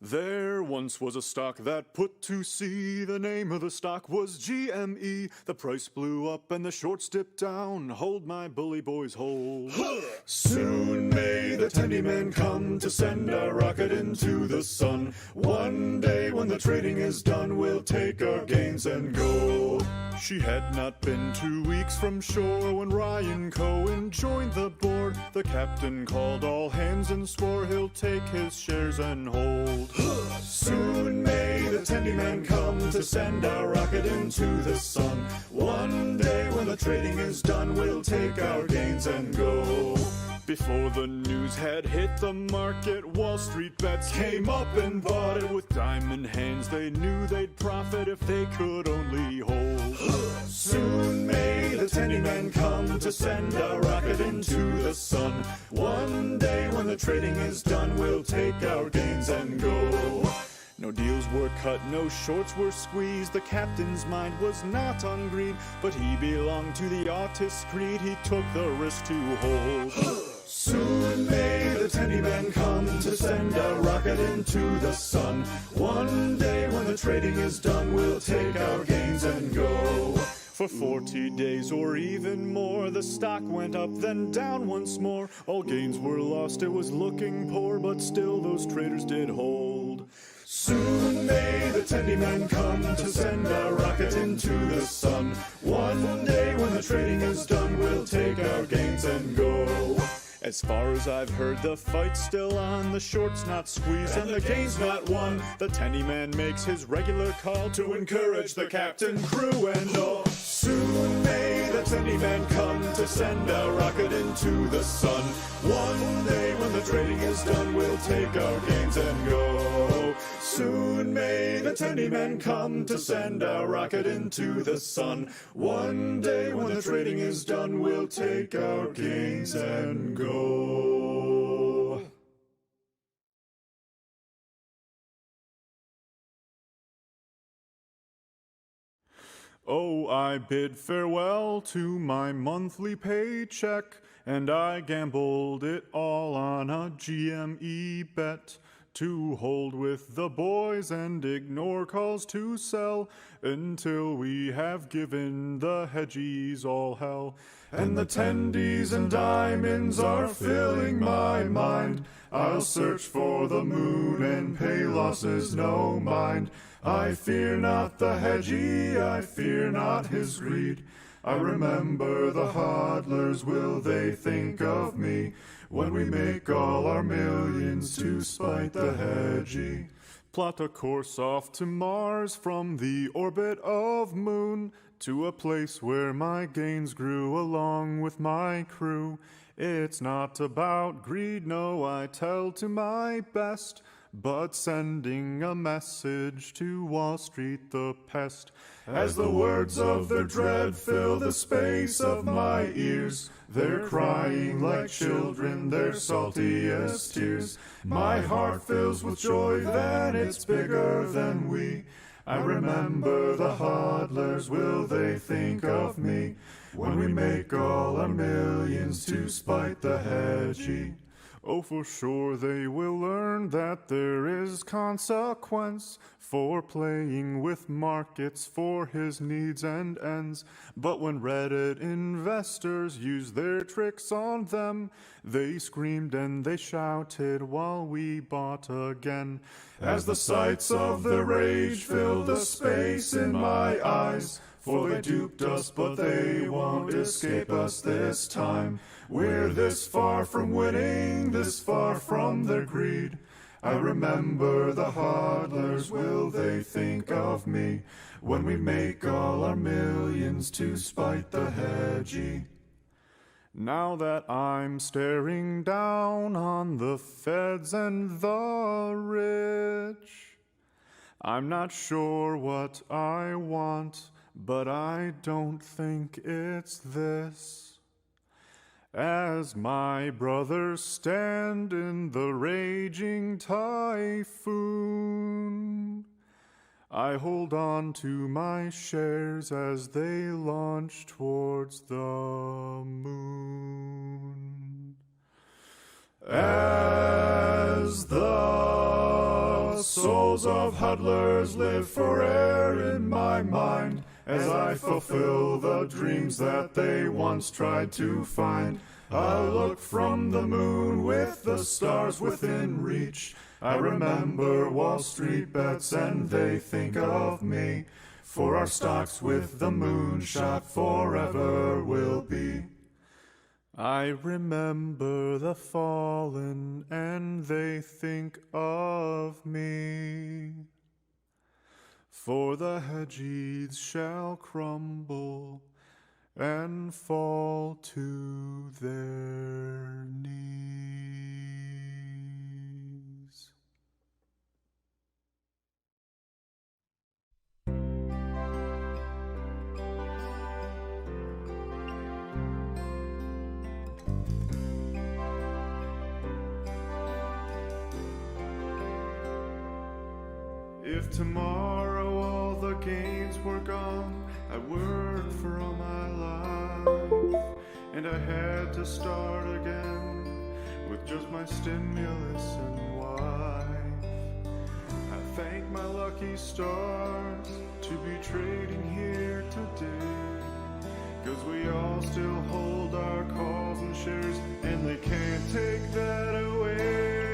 There once was a stock that put to sea. The name of the stock was GME. The price blew up and the shorts dipped down. Hold my bully boys, hold. Soon may the tendy man come to send a rocket into the sun. One day when the trading is done, we'll take our gains and go. She had not been 2 weeks from shore when Ryan Cohen joined the board. The captain called all hands and swore he'll take his shares and hold. Soon may the tendy man come to send a rocket into the sun. One day when the trading is done, we'll take our gains and go. Before the news had hit the market, Wall Street bets came up and bought it. With diamond hands, they knew they'd profit if they could only hold. Soon may the tendy man come to send a rocket into the sun. One day when the trading is done, we'll take our gains and go. No deals were cut, no shorts were squeezed. The captain's mind was not on greed, but he belonged to the artist's creed. He took the risk to hold. Soon may the tendy man come to send a rocket into the sun. One day when the trading is done, we'll take our gains and go. For 40 days or even more, the stock went up, then down once more. All gains were lost, it was looking poor, but still those traders did hold. Soon may the tendy man come to send a rocket into the sun. One day when the trading is done, we'll take our gains and go. As far as I've heard, the fight's still on. The short's not squeezed and the gain's not won. The tendy man makes his regular call to encourage the captain, crew, and all. Soon may the tendy man come to send a rocket into the sun. One day when the trading is done, we'll take our gains and go. Soon may the tendy man come to send a rocket into the sun. One day when the trading is done, we'll take our gains and go. Oh, I bid farewell to my monthly paycheck, and I gambled it all on a GME bet. To hold with the boys and ignore calls to sell until we have given the hedgies all hell. And the tendies and diamonds are filling my mind. I'll search for the moon and pay losses no mind. I fear not the hedgie, I fear not his greed. I remember the hodlers, will they think of me when we make all our millions to spite the hedgie? Plot a course off to Mars from the orbit of Moon, to a place where my gains grew along with my crew. It's not about greed, no, I tell to my best, but sending a message to Wall Street the pest. As the words of their dread fill the space of my ears, they're crying like children, their saltiest tears. My heart fills with joy, then it's bigger than we. I remember the hodlers, will they think of me when we make all our millions to spite the hedgie? Oh, for sure they will learn that there is consequence for playing with markets for his needs and ends. But when Reddit investors used their tricks on them, they screamed and they shouted while we bought again. As the sights of the rage filled the space in my eyes, for they duped us, but they won't escape us this time. We're this far from winning, this far from their greed. I remember the hodlers, will they think of me when we make all our millions to spite the hedgie? Now that I'm staring down on the feds and the rich, I'm not sure what I want, but I don't think it's this. As my brothers stand in the raging typhoon, I hold on to my shares as they launch towards the moon. As the souls of huddlers live forever in my mind as I fulfill the dreams that they once tried to find. I look from the moon with the stars within reach. I remember Wall Street bets and they think of me, for our stocks with the moonshot forever will be. I remember the fallen and they think of me, for the hedges shall crumble and fall to their knees. If tomorrow all the gains were gone, I worked for all my life, and I had to start again with just my stimulus and wife. I thank my lucky stars to be trading here today, 'cause we all still hold our calls and shares, and they can't take that away.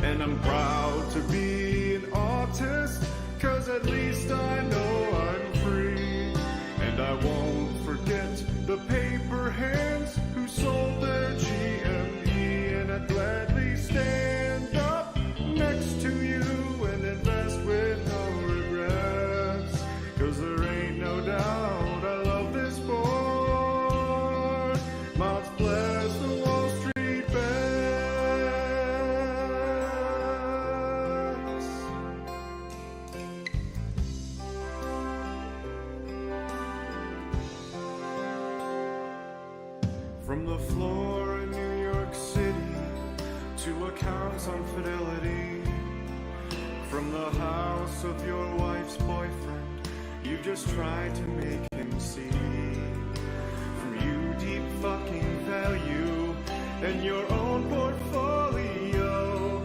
And I'm proud to be an artist, 'cause at least I know I'm free. And I won't forget the paper hands who sold their GME. And I'd gladly stand up next to you and invest with no regrets, 'cause there ain't no doubt I love this sport. Mods bless the Wall Street bets. From the floor in New York City to accounts on Fidelity, from the house of your wife's boyfriend, you've just tried to make him see. From you deep fucking value and your own portfolio,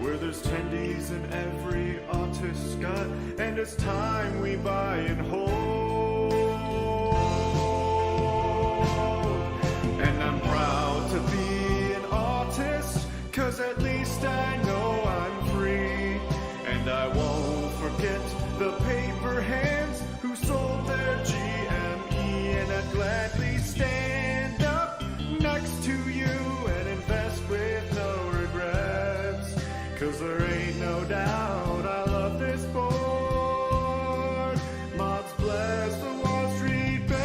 where there's tendies in every artist's gut, and it's time we buy and hold. And I'm proud to be an artist, 'cause at least I know I'm free. And I won't forget the paper hands who sold their GME. And I'd gladly stand up next to you and invest with no regrets, 'cause there ain't no doubt I love this sport. Mods bless the Wall Street bets.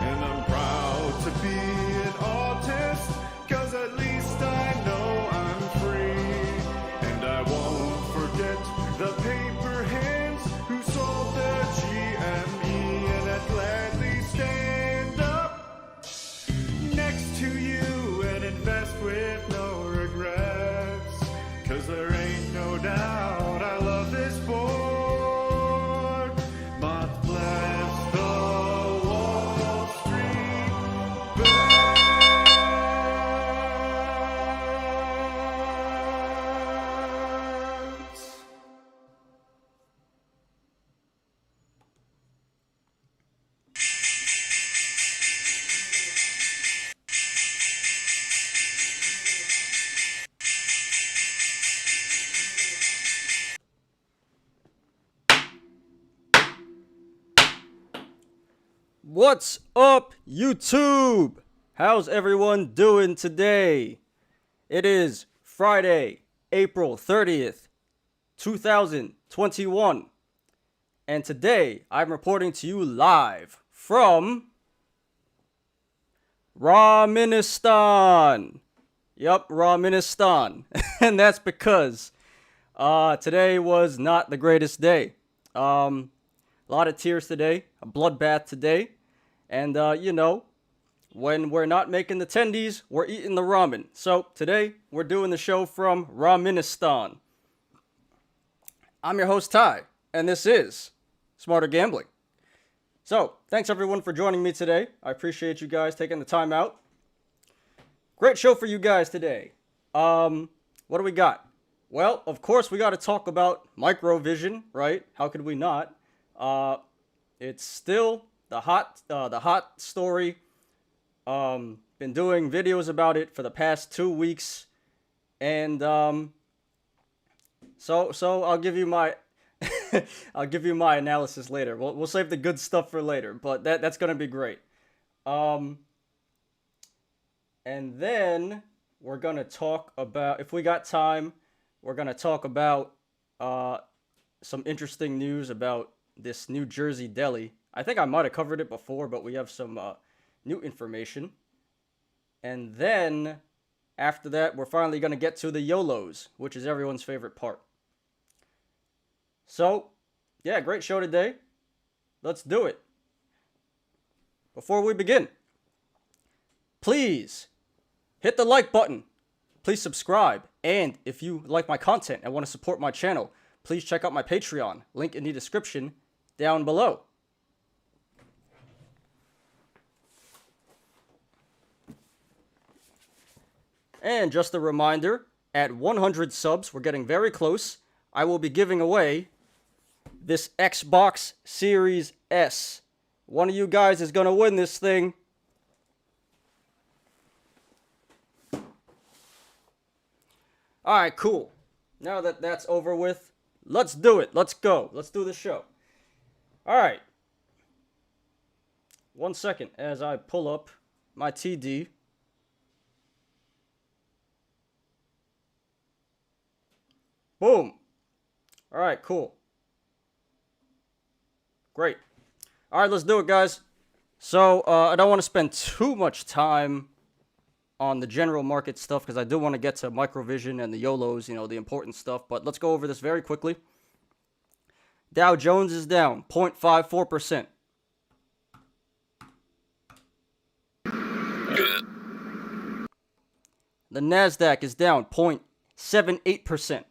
And I'm proud to be an artist, 'cause at least I know I'm free. And I won't forget the paper hands who sold their GME. And I'd gladly stand up next to you and invest with no regrets, 'cause there ain't no doubt I love this sport. Mods bless the Wall Street bets. What's up, YouTube? How's everyone doing today? It is Friday, April 30th, 2021. And today, I'm reporting to you live from Ramenistan. Yup, Ramenistan. And that's because today was not the greatest day. A lot of tears today, a bloodbath today. And, when we're not making the tendies, we're eating the ramen. So today, we're doing the show from Ramenistan. I'm your host, Ty, and this is Smarter Gambling. So, thanks everyone for joining me today. I appreciate you guys taking the time out. Great show for you guys today. What do we got? Well, of course, we got to talk about microvision, right? How could we not? It's still the hot story. Been doing videos about it for the past 2 weeks, and so I'll give you my I'll give you my analysis later. We'll save the good stuff for later, but that's gonna be great. And then we're gonna talk about, if we got time, we're gonna talk about some interesting news about this New Jersey deli. I think I might have covered it before, but we have some new information. And then after that, we're finally gonna get to the YOLOs, which is everyone's favorite part. So, yeah, great show today. Let's do it. Before we begin, please hit the like button. Please subscribe. And if you like my content and want to support my channel, please check out my Patreon. Link in the description down below. And just a reminder, at 100 subs, we're getting very close. I will be giving away this Xbox Series S. One of you guys is going to win this thing. Alright, cool. Now that that's over with, let's do it. Let's go. Let's do the show. Alright. 1 second as I pull up my TD. Boom. Alright, cool. Great. Alright, let's do it, guys. So, I don't want to spend too much time on the general market stuff because I do want to get to microvision and the YOLOs, the important stuff. But let's go over this very quickly. Dow Jones is down 0.54%. The Nasdaq is down 0.78%.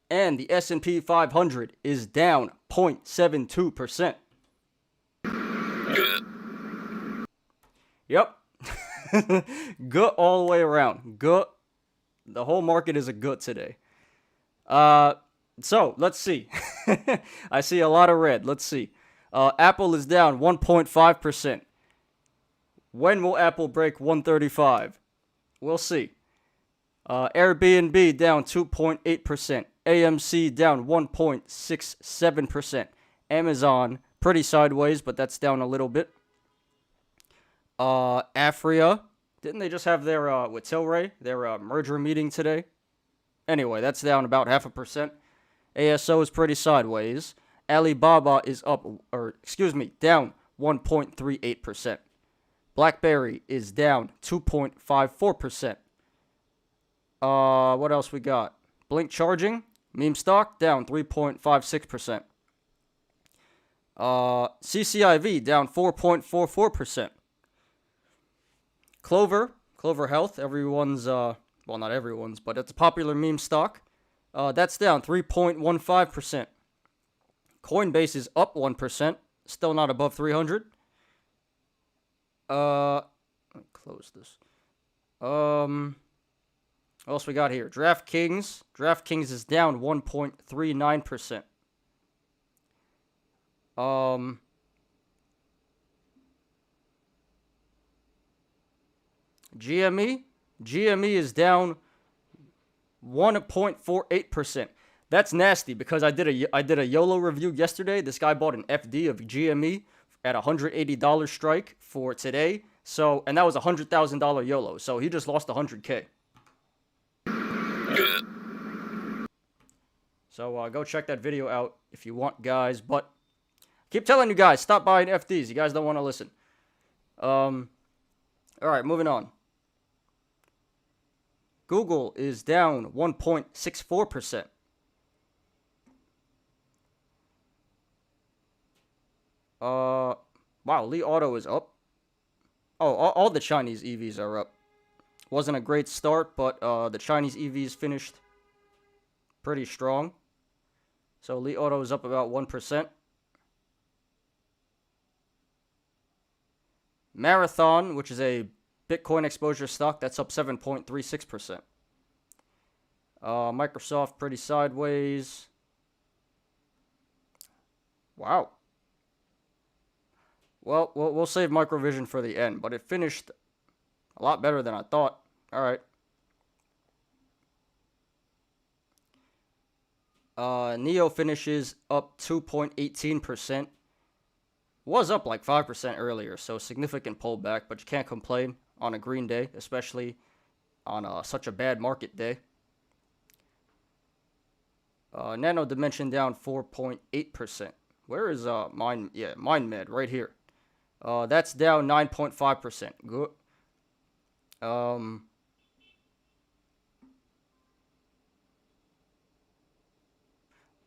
And the S&P 500 is down 0.72%. Yep. Good all the way around. Good. The whole market is a good today. So, let's see. I see a lot of red. Let's see. Apple is down 1.5%. When will Apple break 135? We'll see. Airbnb down 2.8%. AMC down 1.67%. Amazon pretty sideways, but that's down a little bit. Afria, didn't they just have their with Tilray, their merger meeting today? Anyway, that's down about 0.5%. ASO is pretty sideways. Alibaba is up, down 1.38%. BlackBerry is down 2.54%. What else we got? Blink Charging, meme stock, down 3.56%. CCIV down 4.44%. Clover Health, everyone's, well, not everyone's, but it's a popular meme stock. That's down 3.15%. Coinbase is up 1%, still not above 300. Let me close this. What else we got here? DraftKings is down 1.39%. GME is down 1.48%. That's nasty because I did a YOLO review yesterday. This guy bought an FD of GME at $180 strike for today. So, and that was a $100,000 YOLO. So he just lost $100K. So go check that video out if you want, guys. But I keep telling you guys, stop buying FDs. You guys don't want to listen. All right, moving on. Google is down 1.64%. Wow, Li Auto is up. Oh, all the Chinese EVs are up. Wasn't a great start, but the Chinese EVs finished pretty strong. So Li Auto is up about 1%. Marathon, which is a Bitcoin exposure stock, that's up 7.36%. Microsoft pretty sideways. Wow. Well, we'll save Microvision for the end, but it finished a lot better than I thought. All right. Neo finishes up 2.18%. Was up like 5% earlier, so significant pullback, but you can't complain on a green day, especially on such a bad market day. Nano Dimension down 4.8%. Where is MindMed right here. That's down 9.5%. Good.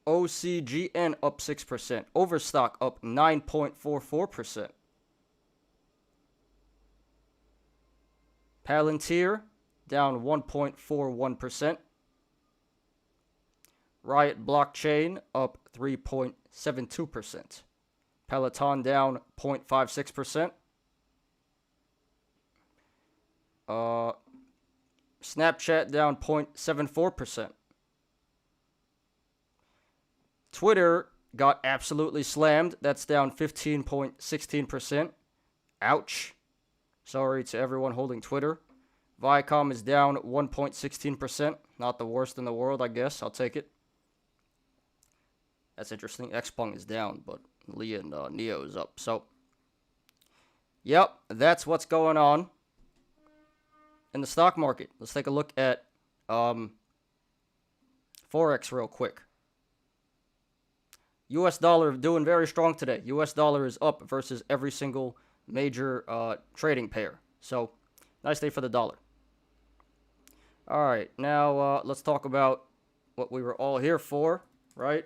OCGN up 6%. Overstock up 9.44%. Palantir down 1.41%. Riot Blockchain up 3.72%. Peloton down 0.56%. Snapchat down 0.74%. Twitter got absolutely slammed. That's down 15.16%. Ouch. Sorry to everyone holding Twitter. Viacom is down 1.16%. Not the worst in the world, I guess. I'll take it. That's interesting. Xpeng is down, but Li and Neo is up. So, yep, that's what's going on in the stock market. Let's take a look at Forex real quick. US dollar doing very strong today. US dollar is up versus every single major trading pair. So, nice day for the dollar. All right, now let's talk about what we were all here for, right?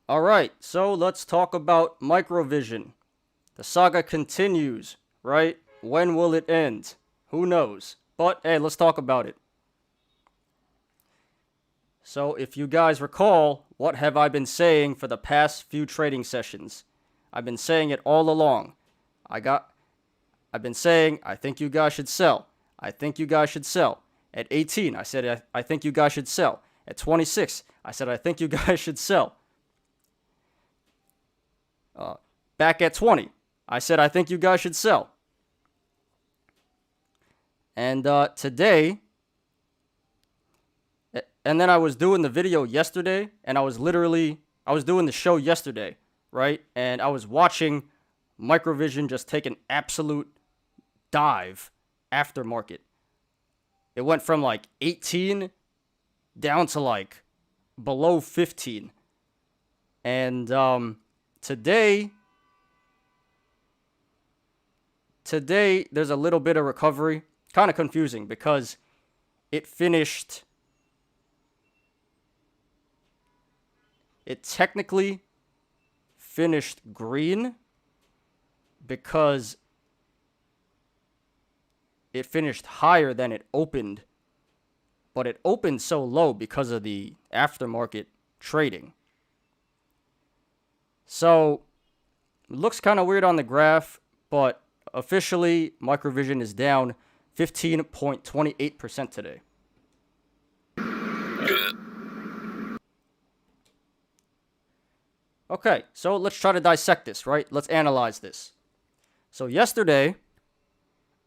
All right, so let's talk about Microvision. The saga continues, right? When will it end? Who knows? But hey, let's talk about it. So if you guys recall, what have I been saying for the past few trading sessions? I've been saying it all along. I've been saying, I think you guys should sell. I think you guys should sell. At 18, I said, I think you guys should sell. At 26, I said, I think you guys should sell. Back at 20, I said, I think you guys should sell. And today, and then I was doing the video yesterday, and I was doing the show yesterday, right? And I was watching Microvision just take an absolute dive after market. It went from like 18 down to like below 15. And today there's a little bit of recovery. Kind of confusing because it technically finished green because it finished higher than it opened, but it opened so low because of the aftermarket trading. So, it looks kind of weird on the graph, but officially, Microvision is down 15.28% today. Good. Okay, so let's try to dissect this, right? Let's analyze this. So yesterday,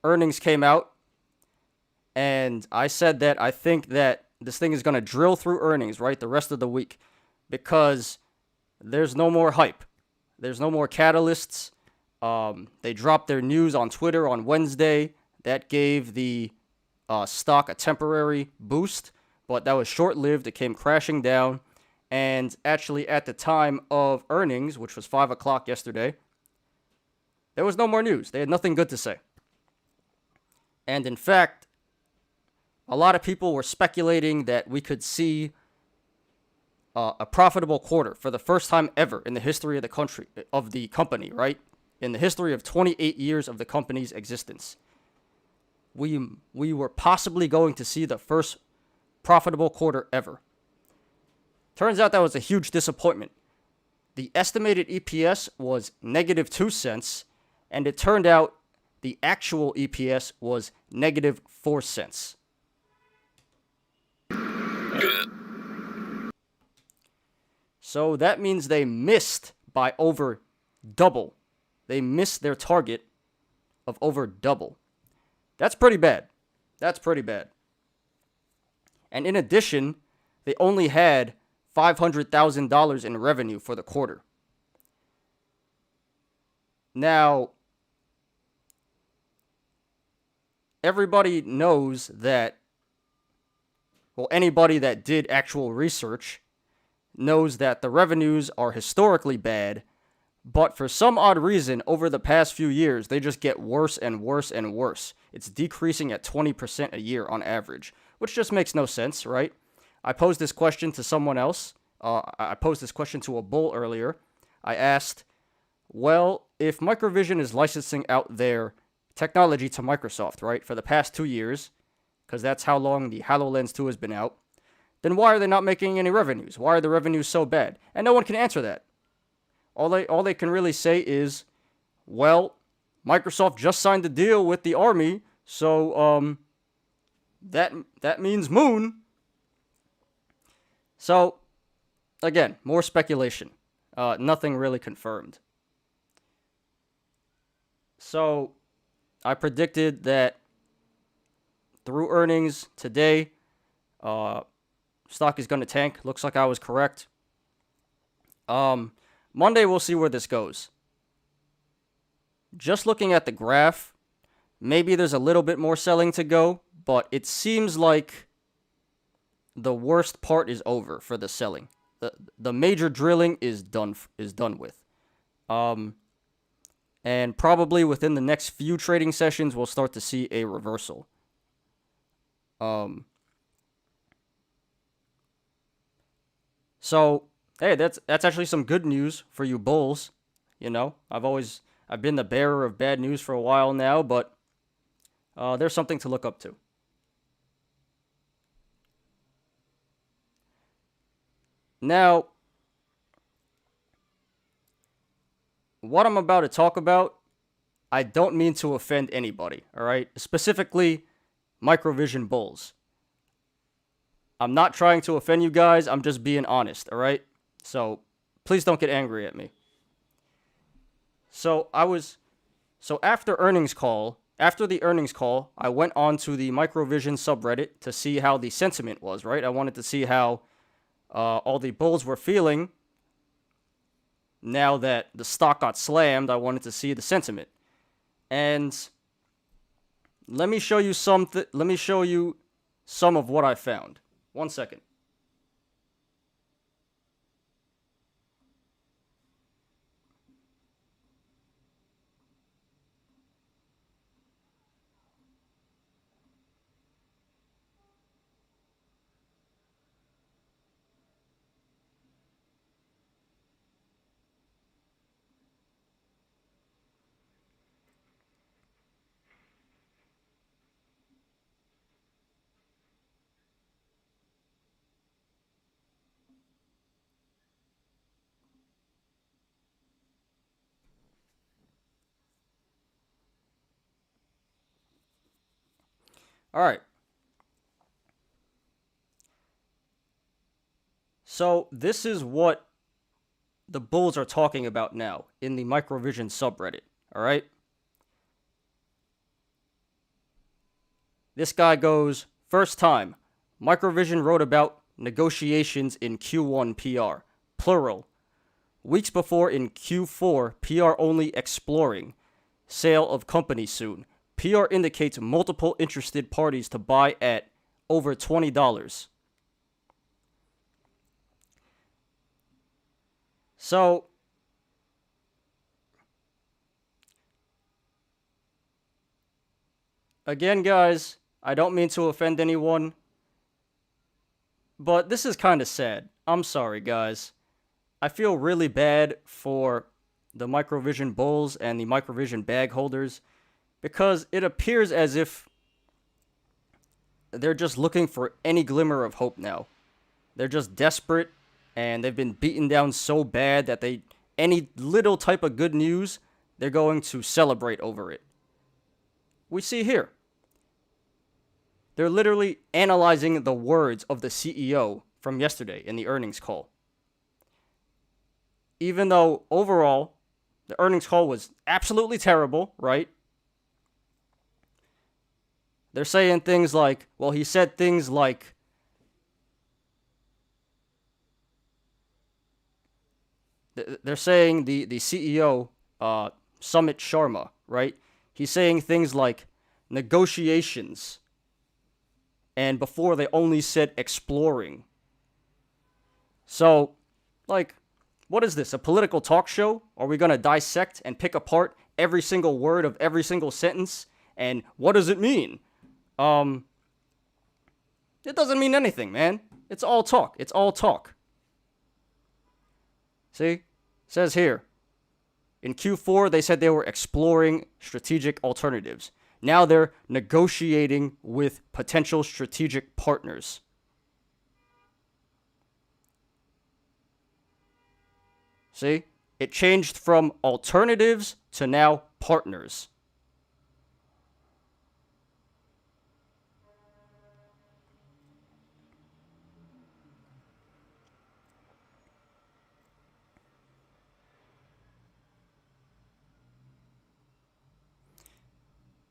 earnings came out, and I said that I think that this thing is going to drill through earnings, right, the rest of the week, because there's no more hype. There's no more catalysts. They dropped their news on Twitter on Wednesday. That gave the stock a temporary boost, but that was short-lived. It came crashing down. And actually, at the time of earnings, which was 5 o'clock yesterday, there was no more news. They had nothing good to say. And in fact, a lot of people were speculating that we could see a profitable quarter for the first time ever in the history of the company, right? In the history of 28 years of the company's existence. We were possibly going to see the first profitable quarter ever. Turns out that was a huge disappointment. The estimated EPS was negative 2 cents, and it turned out the actual EPS was negative 4 cents. So that means they missed by over double. They missed their target of over double. That's pretty bad. That's pretty bad. And in addition, they only had $500,000 in revenue for the quarter. Now, everybody knows that, well, anybody that did actual research knows that the revenues are historically bad, but for some odd reason, over the past few years, they just get worse and worse and worse. It's decreasing at 20% a year on average, which just makes no sense, right? I posed this question to someone else. I posed this question to a bull earlier. I asked, well, if Microvision is licensing out their technology to Microsoft, right, for the past 2 years, because that's how long the HoloLens 2 has been out, then why are they not making any revenues? Why are the revenues so bad? And no one can answer that. All they can really say is, well, Microsoft just signed a deal with the Army, so that means moon. So, again, more speculation. Nothing really confirmed. So, I predicted that through earnings today, stock is going to tank. Looks like I was correct. Monday, we'll see where this goes. Just looking at the graph, maybe there's a little bit more selling to go, but it seems like the worst part is over for the selling. The major drilling is done with. And probably within the next few trading sessions, we'll start to see a reversal. So, hey, that's actually some good news for you bulls. You know, I've been the bearer of bad news for a while now, but there's something to look up to. Now, what I'm about to talk about, I don't mean to offend anybody, all right? Specifically, Microvision bulls. I'm not trying to offend you guys, I'm just being honest, all right? So, please don't get angry at me. So, after the earnings call, I went on to the Microvision subreddit to see how the sentiment was, right? I wanted to see how all the bulls were feeling. Now that the stock got slammed, I wanted to see the sentiment. And let me show you some of what I found. 1 second. All right. So this is what the bulls are talking about now in the Microvision subreddit. All right. This guy goes, first time, Microvision wrote about negotiations in Q1 PR, plural. Weeks before in Q4, PR only exploring. Sale of company soon. PR indicates multiple interested parties to buy at over $20. So, Again, guys, I don't mean to offend anyone, but this is kind of sad. I'm sorry, guys. I feel really bad for the Microvision bulls and the Microvision bag holders because it appears as if they're just looking for any glimmer of hope now. They're just desperate, and they've been beaten down so bad that any little type of good news, they're going to celebrate over it. We see here. They're literally analyzing the words of the CEO from yesterday in the earnings call. Even though overall, the earnings call was absolutely terrible, right? They're saying things like, well, he said things like, they're saying the CEO, Sumit Sharma, right? He's saying things like negotiations. And before they only said exploring. So, like, what is this? A political talk show? Are we going to dissect and pick apart every single word of every single sentence? And what does it mean? It doesn't mean anything, man. It's all talk. It's all talk. See? It says here. In Q4, they said they were exploring strategic alternatives. Now they're negotiating with potential strategic partners. See? It changed from alternatives to now partners.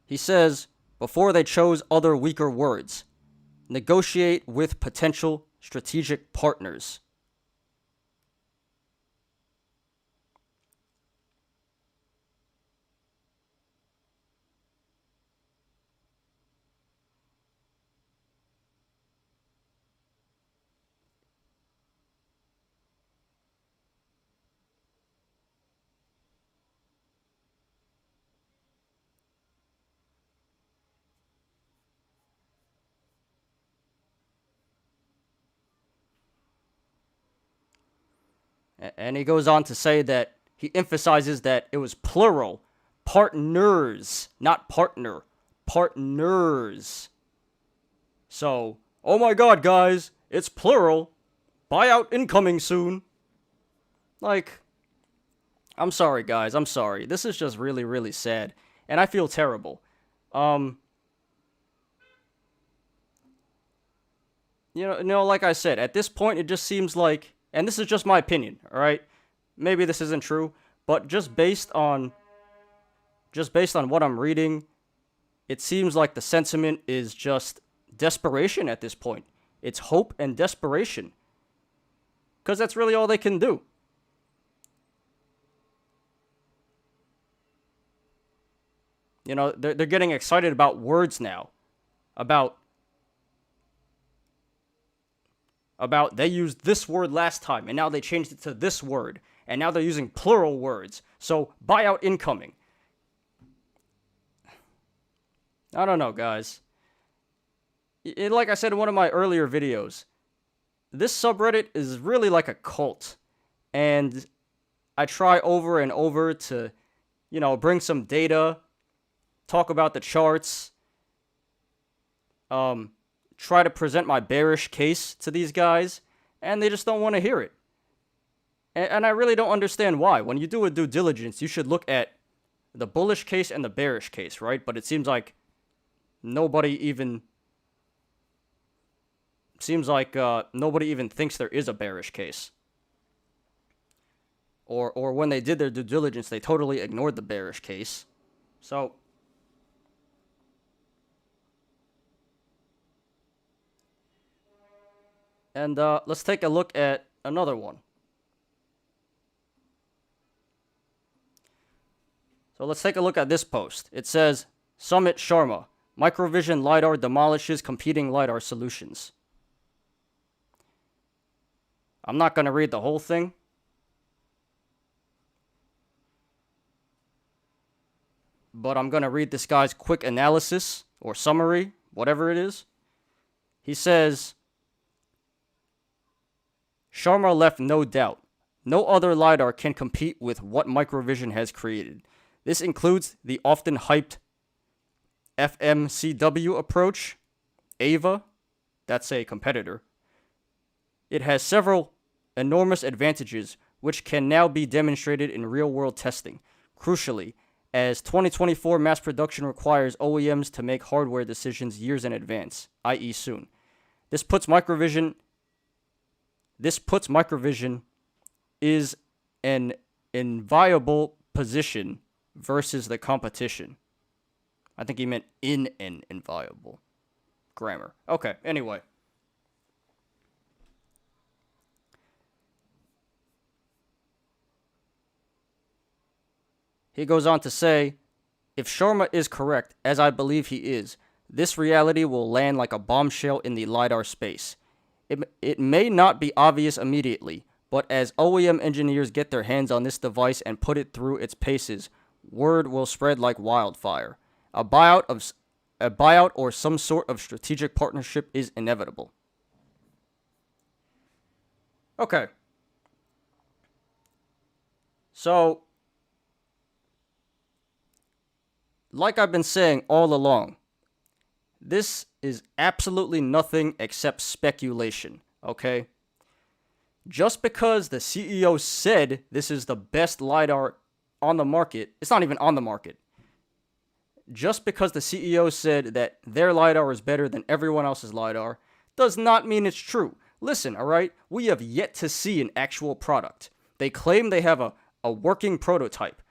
He says, before they chose other weaker words, negotiate with potential strategic partners. And he goes on to say that he emphasizes that it was plural. Partners, not partner. Partners. So, oh my god, guys, it's plural. Buyout incoming soon. Like, I'm sorry, guys. I'm sorry. This is just really, really sad. And I feel terrible. Like I said, at this point, it just seems like, and this is just my opinion, all right? Maybe this isn't true, but just based on what I'm reading, it seems like the sentiment is just desperation at this point. It's hope and desperation. Because that's really all they can do. You know, they're getting excited about words now. About they used this word last time, and now they changed it to this word. And now they're using plural words. So, buyout incoming. I don't know, guys. Like I said in one of my earlier videos, this subreddit is really like a cult. And I try over and over to, bring some data, talk about the charts, try to present my bearish case to these guys, and they just don't want to hear it. And I really don't understand why. When you do a due diligence, you should look at the bullish case and the bearish case, right? But it seems like nobody even thinks there is a bearish case. Or when they did their due diligence, they totally ignored the bearish case. So, and let's take a look at another one. So let's take a look at this post. It says, Sumit Sharma, Microvision LiDAR demolishes competing LiDAR solutions. I'm not going to read the whole thing. But I'm going to read this guy's quick analysis, or summary, whatever it is. He says, Sharma left no doubt. No other LiDAR can compete with what Microvision has created. This includes the often hyped FMCW approach, AVA, that's a competitor. It has several enormous advantages which can now be demonstrated in real-world testing. Crucially, as 2024 mass production requires OEMs to make hardware decisions years in advance, i.e. soon. This puts Microvision is an inviolable position versus the competition. I think he meant in an inviolable. Grammar. Okay, anyway. He goes on to say, if Sharma is correct, as I believe he is, this reality will land like a bombshell in the LiDAR space. It may not be obvious immediately, but as OEM engineers get their hands on this device and put it through its paces, word will spread like wildfire. A buyout or some sort of strategic partnership is inevitable. Okay. So, like I've been saying all along, this is absolutely nothing except speculation, okay? Just because the CEO said this is the best LiDAR on the market, it's not even on the market. Just because the CEO said that their LiDAR is better than everyone else's LiDAR does not mean it's true. Listen, alright? We have yet to see an actual product. They claim they have a working prototype.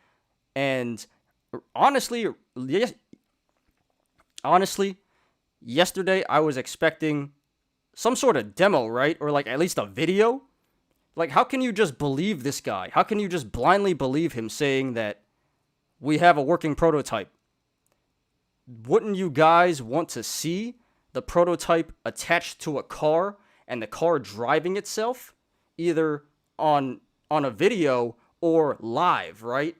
And honestly, yesterday I was expecting some sort of demo, right? Or like at least a video. Like, how can you just believe this guy? How can you just blindly believe him saying that we have a working prototype? Wouldn't you guys want to see the prototype attached to a car and the car driving itself? Either on a video or live, right?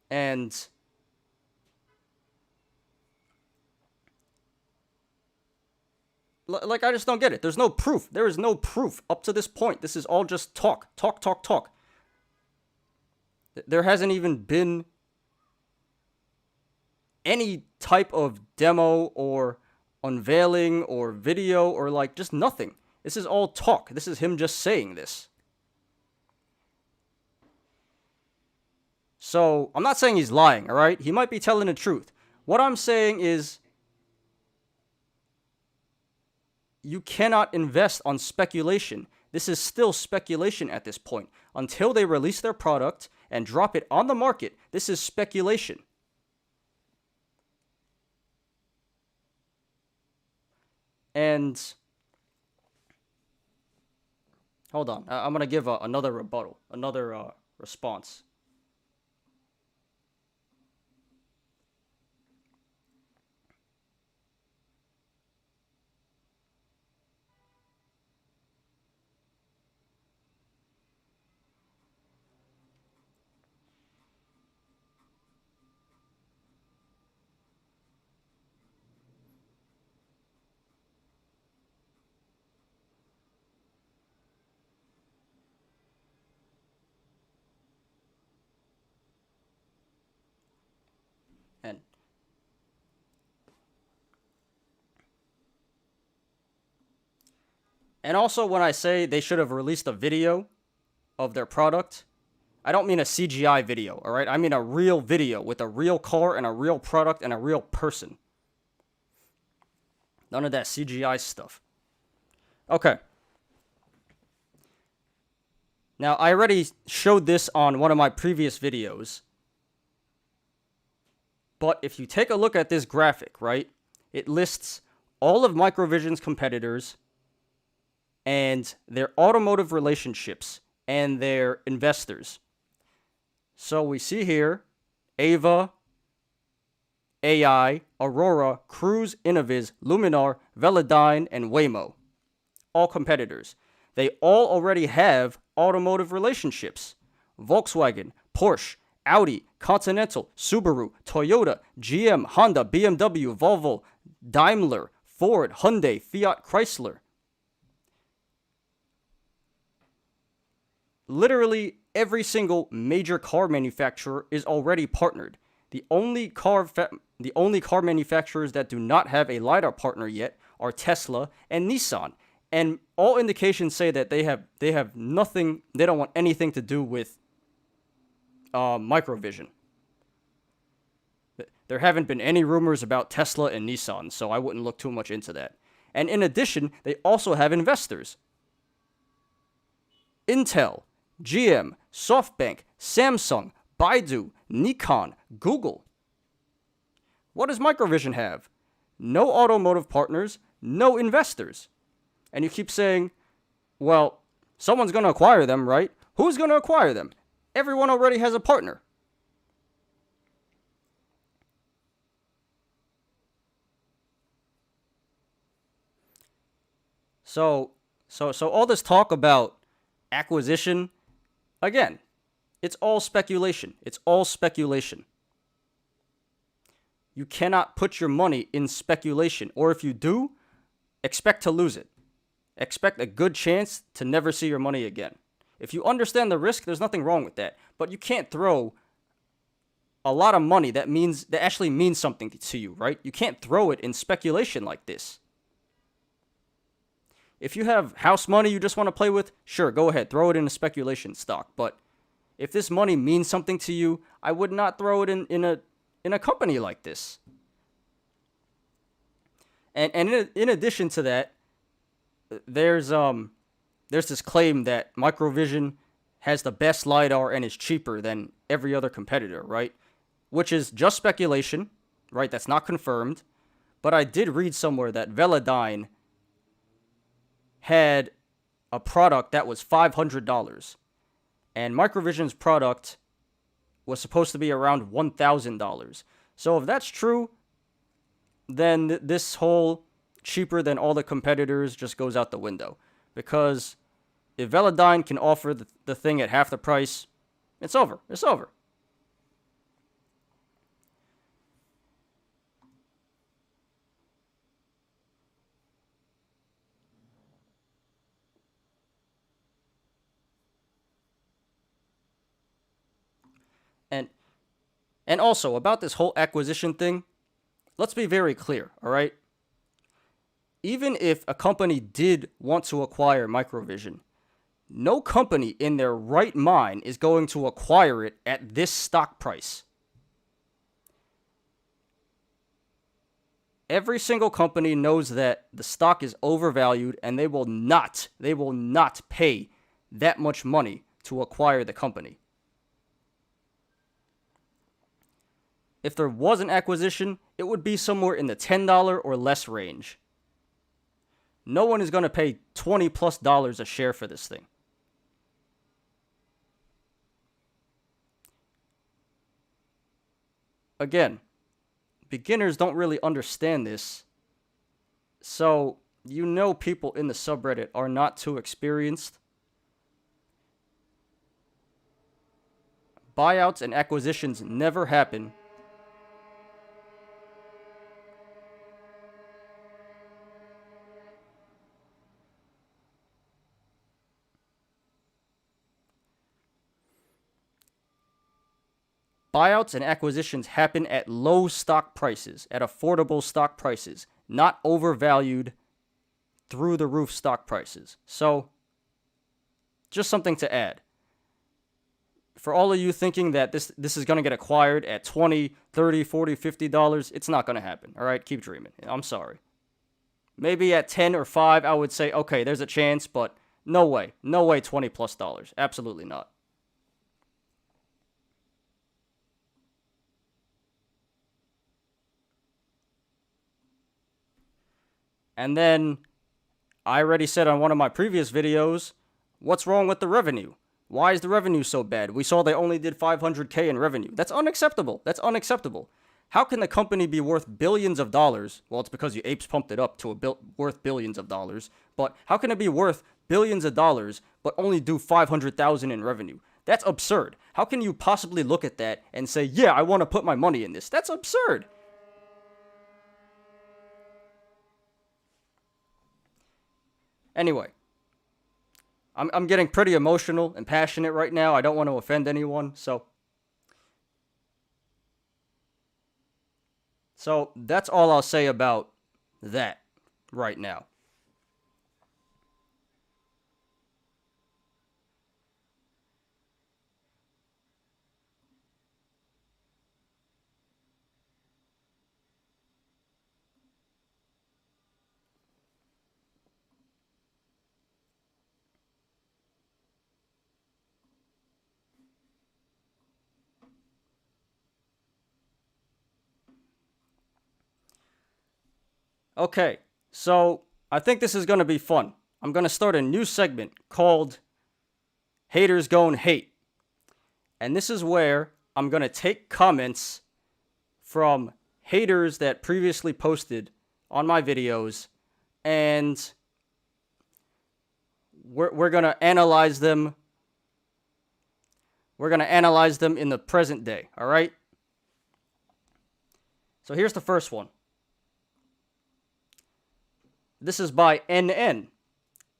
And like, I just don't get it. There's no proof. There is no proof up to this point. This is all just talk. Talk. There hasn't even been any type of demo or unveiling or video or like just nothing. This is all talk. This is him just saying this. So, I'm not saying he's lying, alright? He might be telling the truth. What I'm saying is, you cannot invest on speculation. This is still speculation at this point. Until they release their product and drop it on the market, this is speculation. And hold on, I'm going to give another rebuttal, another response. And also, when I say they should have released a video of their product, I don't mean a CGI video, alright? I mean a real video with a real car and a real product and a real person. None of that CGI stuff. Okay. Now, I already showed this on one of my previous videos. But if you take a look at this graphic, right? It lists all of Microvision's competitors and their automotive relationships and their investors. So we see here, Ava, AI, Aurora, Cruise, Innoviz, Luminar, Velodyne, and Waymo. All competitors. They all already have automotive relationships. Volkswagen, Porsche, Audi, Continental, Subaru, Toyota, GM, Honda, BMW, Volvo, Daimler, Ford, Hyundai, Fiat, Chrysler. Literally every single major car manufacturer is already partnered. The only car manufacturers that do not have a LiDAR partner yet are Tesla and Nissan. And all indications say that they have nothing, they don't want anything to do with microvision. There haven't been any rumors about Tesla and Nissan, so I wouldn't look too much into that. And in addition, they also have investors. Intel, GM, SoftBank, Samsung, Baidu, Nikon, Google. What does microvision have? No automotive partners, no investors. And you keep saying, well, someone's going to acquire them, right? Who's going to acquire them? Everyone already has a partner. So all this talk about acquisition, again, it's all speculation. It's all speculation. You cannot put your money in speculation, or if you do, expect to lose it. Expect a good chance to never see your money again. If you understand the risk, there's nothing wrong with that. But you can't throw a lot of money that actually means something to you, right? You can't throw it in speculation like this. If you have house money you just want to play with, sure, go ahead, throw it in a speculation stock. But if this money means something to you, I would not throw it in a company like this. And in addition to that, there's this claim that microvision has the best LiDAR and is cheaper than every other competitor, right? Which is just speculation, right? That's not confirmed. But I did read somewhere that Velodyne had a product that was $500. And microvision's product was supposed to be around $1,000. So if that's true, then this whole cheaper than all the competitors just goes out the window. Because if Velodyne can offer the thing at half the price, it's over. It's over. And also, about this whole acquisition thing, let's be very clear, all right? Even if a company did want to acquire microvision, no company in their right mind is going to acquire it at this stock price. Every single company knows that the stock is overvalued and they will not pay that much money to acquire the company. If there was an acquisition, it would be somewhere in the $10 or less range. No one is going to pay $20+ a share for this thing. Again, beginners don't really understand this. So, people in the subreddit are not too experienced. Buyouts and acquisitions never happen. Buyouts and acquisitions happen at low stock prices, at affordable stock prices, not overvalued through the roof stock prices. So, just something to add. For all of you thinking that this is going to get acquired at $20, $30, $40, $50, it's not going to happen. All right, keep dreaming. I'm sorry. Maybe at 10 or 5, I would say, okay, there's a chance, but no way. No way $20+. Absolutely not. And then, I already said on one of my previous videos, what's wrong with the revenue? Why is the revenue so bad? We saw they only did $500K in revenue. That's unacceptable. That's unacceptable. How can the company be worth billions of dollars? Well, it's because you apes pumped it up to worth billions of dollars. But how can it be worth billions of dollars but only do $500,000 in revenue? That's absurd. How can you possibly look at that and say, yeah, I want to put my money in this? That's absurd. Anyway, I'm getting pretty emotional and passionate right now. I don't want to offend anyone, so that's all I'll say about that right now. Okay, so I think this is going to be fun. I'm going to start a new segment called Haters Gon' Hate. And this is where I'm going to take comments from haters that previously posted on my videos, and we're going to analyze them. We're going to analyze them in the present day, all right? So here's the first one. This is by NN.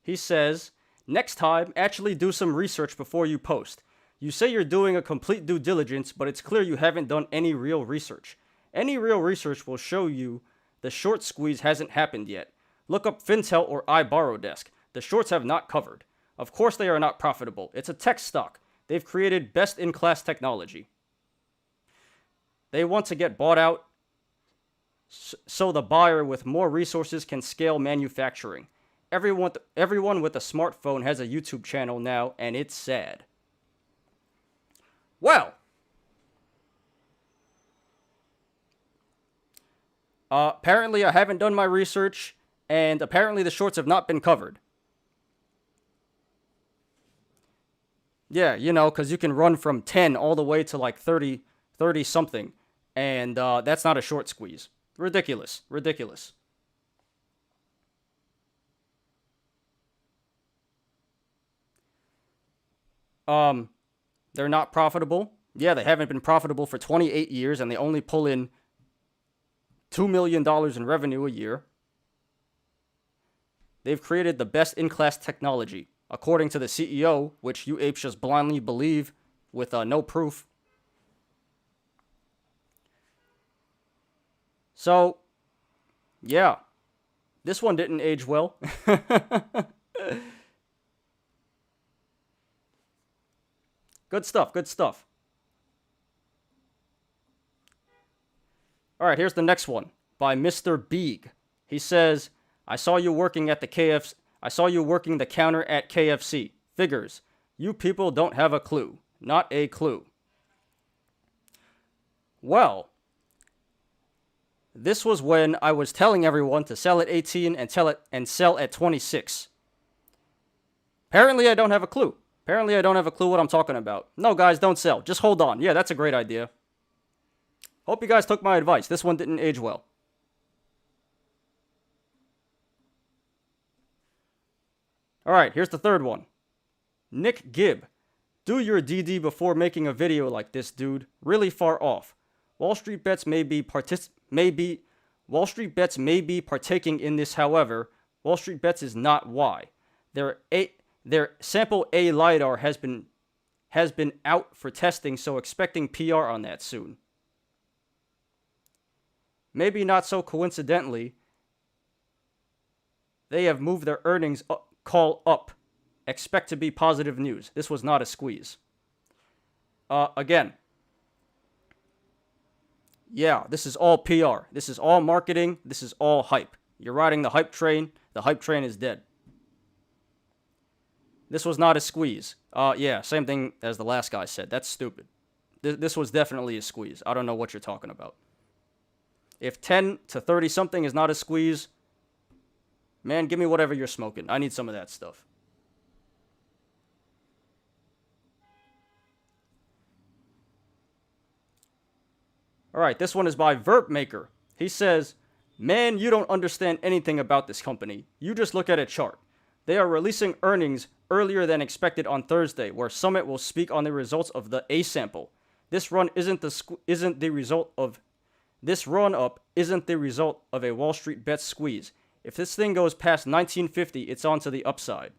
He says, next time, actually do some research before you post. You say you're doing a complete due diligence, but it's clear you haven't done any real research. Any real research will show you the short squeeze hasn't happened yet. Look up Fintel or iBorrowdesk. The shorts have not covered. Of course they are not profitable. It's a tech stock. They've created best-in-class technology. They want to get bought out so the buyer with more resources can scale manufacturing. Everyone with a smartphone has a YouTube channel now, and it's sad. Well, apparently I haven't done my research, and apparently the shorts have not been covered. Yeah, you know, because you can run from 10 all the way to like 30 something, and that's not a short squeeze. Ridiculous. Ridiculous. They're not profitable. Yeah, they haven't been profitable for 28 years, and they only pull in $2 million in revenue a year. They've created the best-in-class technology, according to the CEO, which you apes just blindly believe with no proof. So, yeah, this one didn't age well. Good stuff, good stuff. All right, here's the next one by Mr. Beeg. He says, I saw you working the counter at KFC. Figures. You people don't have a clue. Not a clue. Well, this was when I was telling everyone to sell at 18 and sell at 26. Apparently I don't have a clue. Apparently I don't have a clue what I'm talking about. No, guys, don't sell. Just hold on. Yeah, that's a great idea. Hope you guys took my advice. This one didn't age well. All right, here's the third one. Nick Gibb. Do your DD before making a video like this, dude. Really far off. Wall Street Bets may be partaking in this, however, Wall Street Bets is not why. Their sample A LiDAR has been out for testing, so expecting PR on that soon. Maybe not so coincidentally, they have moved their earnings call up. Expect to be positive news. This was not a squeeze. Again, yeah, this is all PR. This is all marketing. This is all hype. You're riding the hype train. The hype train is dead. This was not a squeeze. Yeah, same thing as the last guy said. That's stupid. This was definitely a squeeze. I don't know what you're talking about. If 10 to 30 something is not a squeeze, man, give me whatever you're smoking. I need some of that stuff. All right, this one is by Verpmaker. He says, man, you don't understand anything about this company. You just look at a chart. They are releasing earnings earlier than expected on Thursday, where Summit will speak on the results of the A sample. This run isn't the result of this run up isn't the result of a Wall Street bet squeeze. If this thing goes past 1950, it's on to the upside.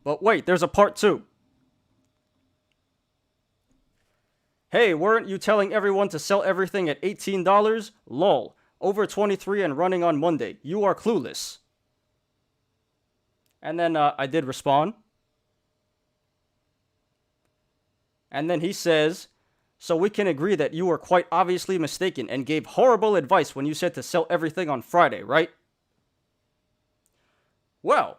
But wait, there's a part 2. Hey, weren't you telling everyone to sell everything at $18? Lol. Over 23 and running on Monday. You are clueless. And then I did respond. And then he says, so we can agree that you were quite obviously mistaken and gave horrible advice when you said to sell everything on Friday, right? Well,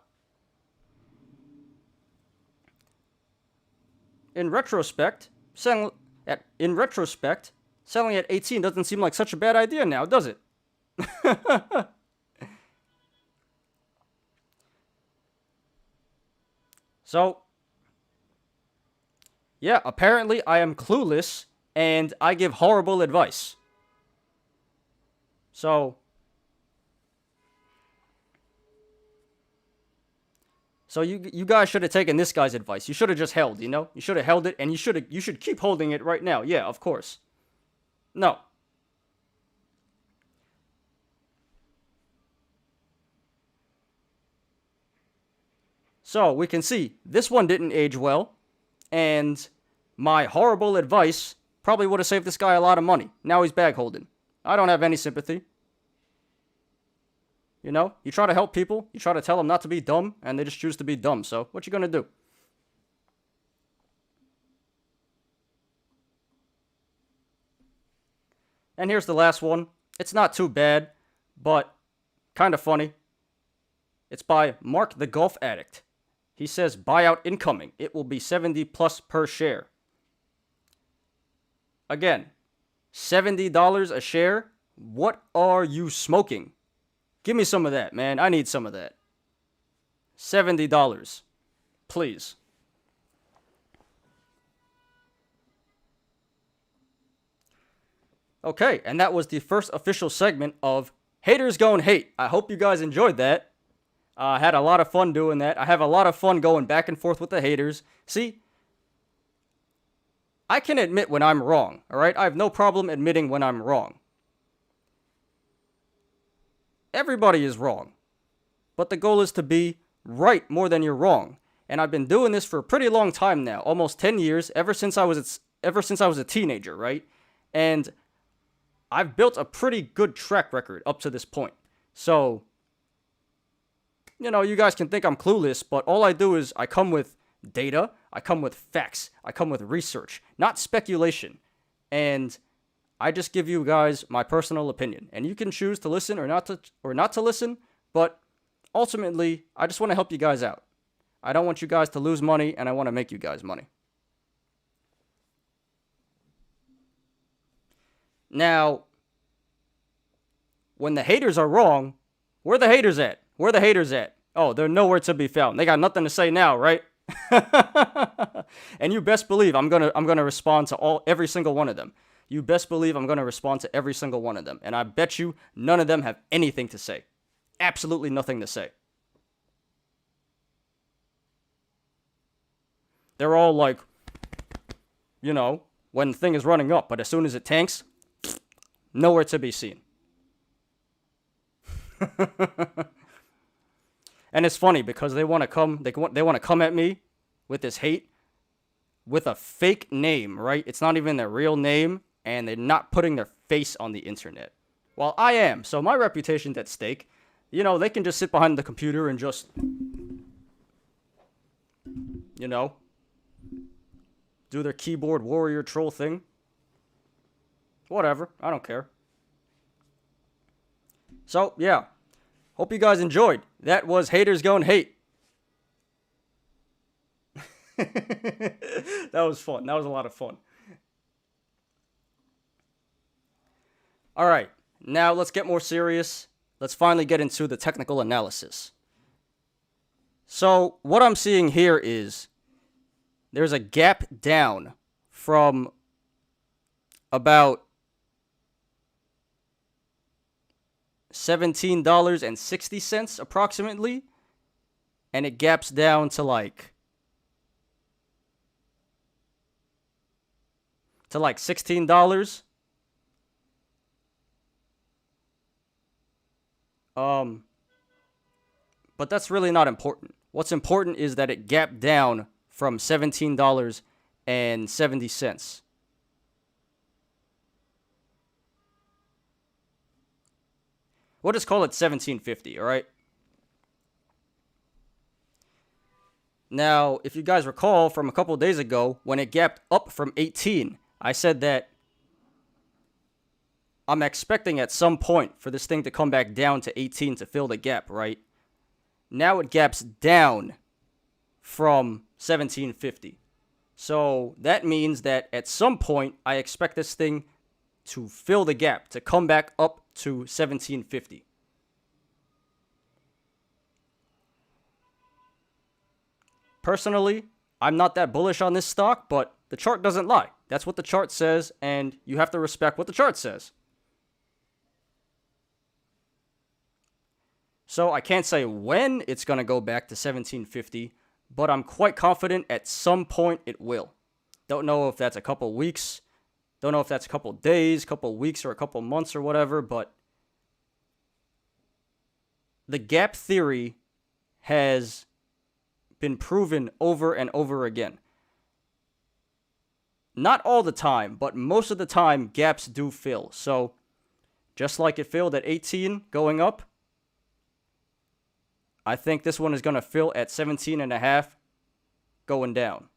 in retrospect, selling at 18 doesn't seem like such a bad idea now, does it? So, yeah, apparently I am clueless and I give horrible advice. So you guys should have taken this guy's advice. You should have just held, you know? You should have held it, and you should keep holding it right now. Yeah, of course. No. So, we can see this one didn't age well, and my horrible advice probably would have saved this guy a lot of money. Now he's bag holding. I don't have any sympathy. You know, you try to help people, you try to tell them not to be dumb, and they just choose to be dumb. So, what you gonna do? And here's the last one. It's not too bad, but kind of funny. It's by Mark the Golf Addict. He says, buyout incoming. It will be 70 plus per share. Again, $70 a share? What are you smoking? Give me some of that, man. I need some of that. $70. Please. Okay, and that was the first official segment of Haters Gonna Hate. I hope you guys enjoyed that. I had a lot of fun doing that. I have a lot of fun going back and forth with the haters. See, I can admit when I'm wrong, alright? I have no problem admitting when I'm wrong. Everybody is wrong. But the goal is to be right more than you're wrong. And I've been doing this for a pretty long time now, almost 10 years, ever since I was a teenager, right? And I've built a pretty good track record up to this point. So, you know, you guys can think I'm clueless, but all I do is I come with data, I come with facts, I come with research, not speculation. And I just give you guys my personal opinion. And you can choose to listen or not to listen, but ultimately, I just want to help you guys out. I don't want you guys to lose money, and I want to make you guys money. Now, when the haters are wrong, where the haters at? Where the haters at? Oh, they're nowhere to be found. They got nothing to say now, right? And you best believe I'm gonna respond to every single one of them. You best believe I'm gonna respond to every single one of them. And I bet you none of them have anything to say. Absolutely nothing to say. They're all like, you know, when the thing is running up, but as soon as it tanks, nowhere to be seen. And it's funny because they want to come at me with this hate with a fake name, right? It's not even their real name, and they're not putting their face on the internet. Well, I am, so my reputation's at stake. You know, they can just sit behind the computer and just, you know, do their keyboard warrior troll thing. Whatever, I don't care. So, yeah. Hope you guys enjoyed. That was Haters Gonna Hate. That was fun. That was a lot of fun. Alright, now let's get more serious. Let's finally get into the technical analysis. So, what I'm seeing here is there's a gap down from about $17.60 approximately, and it gaps down to like $16. But that's really not important. What's important is that it gapped down from $17.70. We'll just call it $17.50, all right? Now, if you guys recall from a couple of days ago, when it gapped up from 18, I said that I'm expecting at some point for this thing to come back down to 18 to fill the gap, right? Now it gaps down from 17.50. So that means that at some point, I expect this thing to fill the gap, to come back up to 17.50. Personally, I'm not that bullish on this stock, but the chart doesn't lie. That's what the chart says, and you have to respect what the chart says. So I can't say when it's going to go back to 17.50, but I'm quite confident at some point it will. Don't know if that's a couple weeks, don't know if that's a couple days, couple weeks, or a couple months or whatever, but the gap theory has been proven over and over again. Not all the time, but most of the time, gaps do fill. So, just like it filled at 18 going up, I think this one is going to fill at 17.5 going down.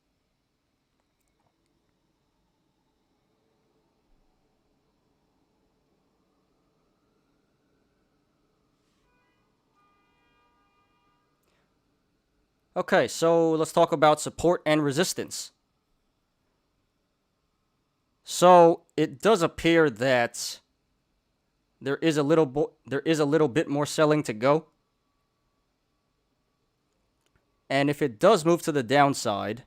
Okay, so let's talk about support and resistance. So it does appear that there is a little bit more selling to go. And if it does move to the downside,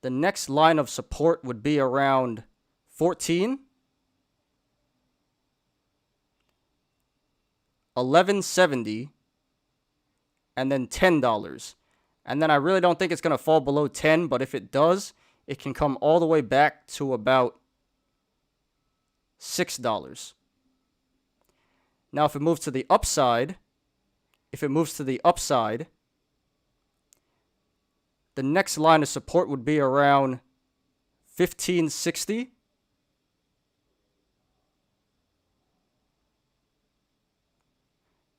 the next line of support would be around 14, 11.70, and then $10. And then I really don't think it's going to fall below 10, but if it does, it can come all the way back to about $6. Now, if it moves to the upside, the next line of support would be around 15.60.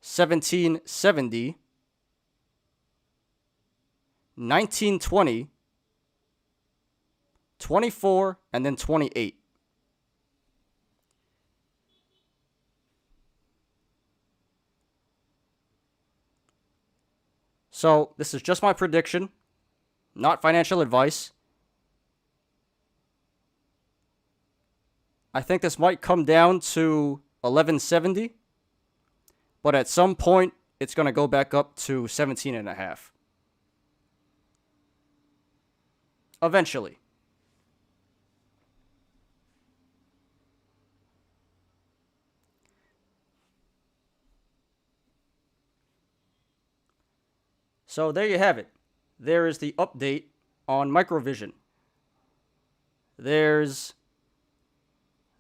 $17.70, $19.20, $24, and then $28. So this is just my prediction, not financial advice. I think this might come down to 11.70. But at some point, it's going to go back up to 17.5. Eventually. So there you have it. There is the update on Microvision. There's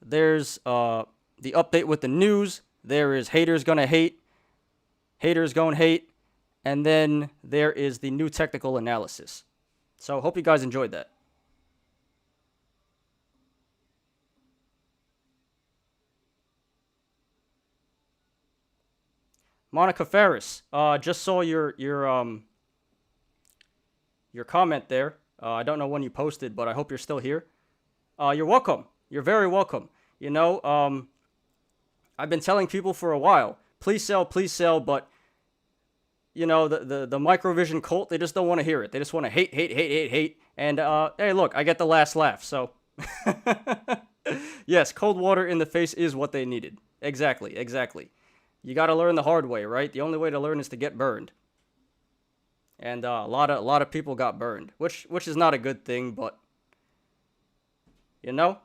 the update with the news. There is haters gonna hate, haters gonna hate, and then there is the new technical analysis. So hope you guys enjoyed that. Monica Ferris, just saw your comment there. I don't know when you posted, but I hope you're still here. You're welcome. You're very welcome. You know, I've been telling people for a while, please sell, but you know, the Microvision cult, they just don't want to hear it. They just want to hate. And hey, look, I get the last laugh. So yes, cold water in the face is what they needed. Exactly. You got to learn the hard way, right? The only way to learn is to get burned. And a lot of people got burned, which is not a good thing, but you know,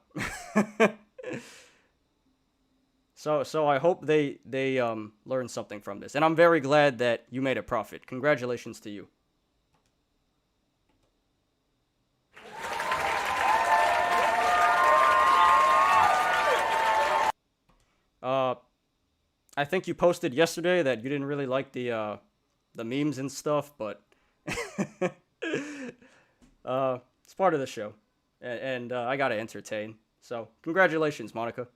So I hope they learn something from this, and I'm very glad that you made a profit. Congratulations to you. I think you posted yesterday that you didn't really like the memes and stuff, but it's part of the show, and I gotta entertain. So congratulations, Monica.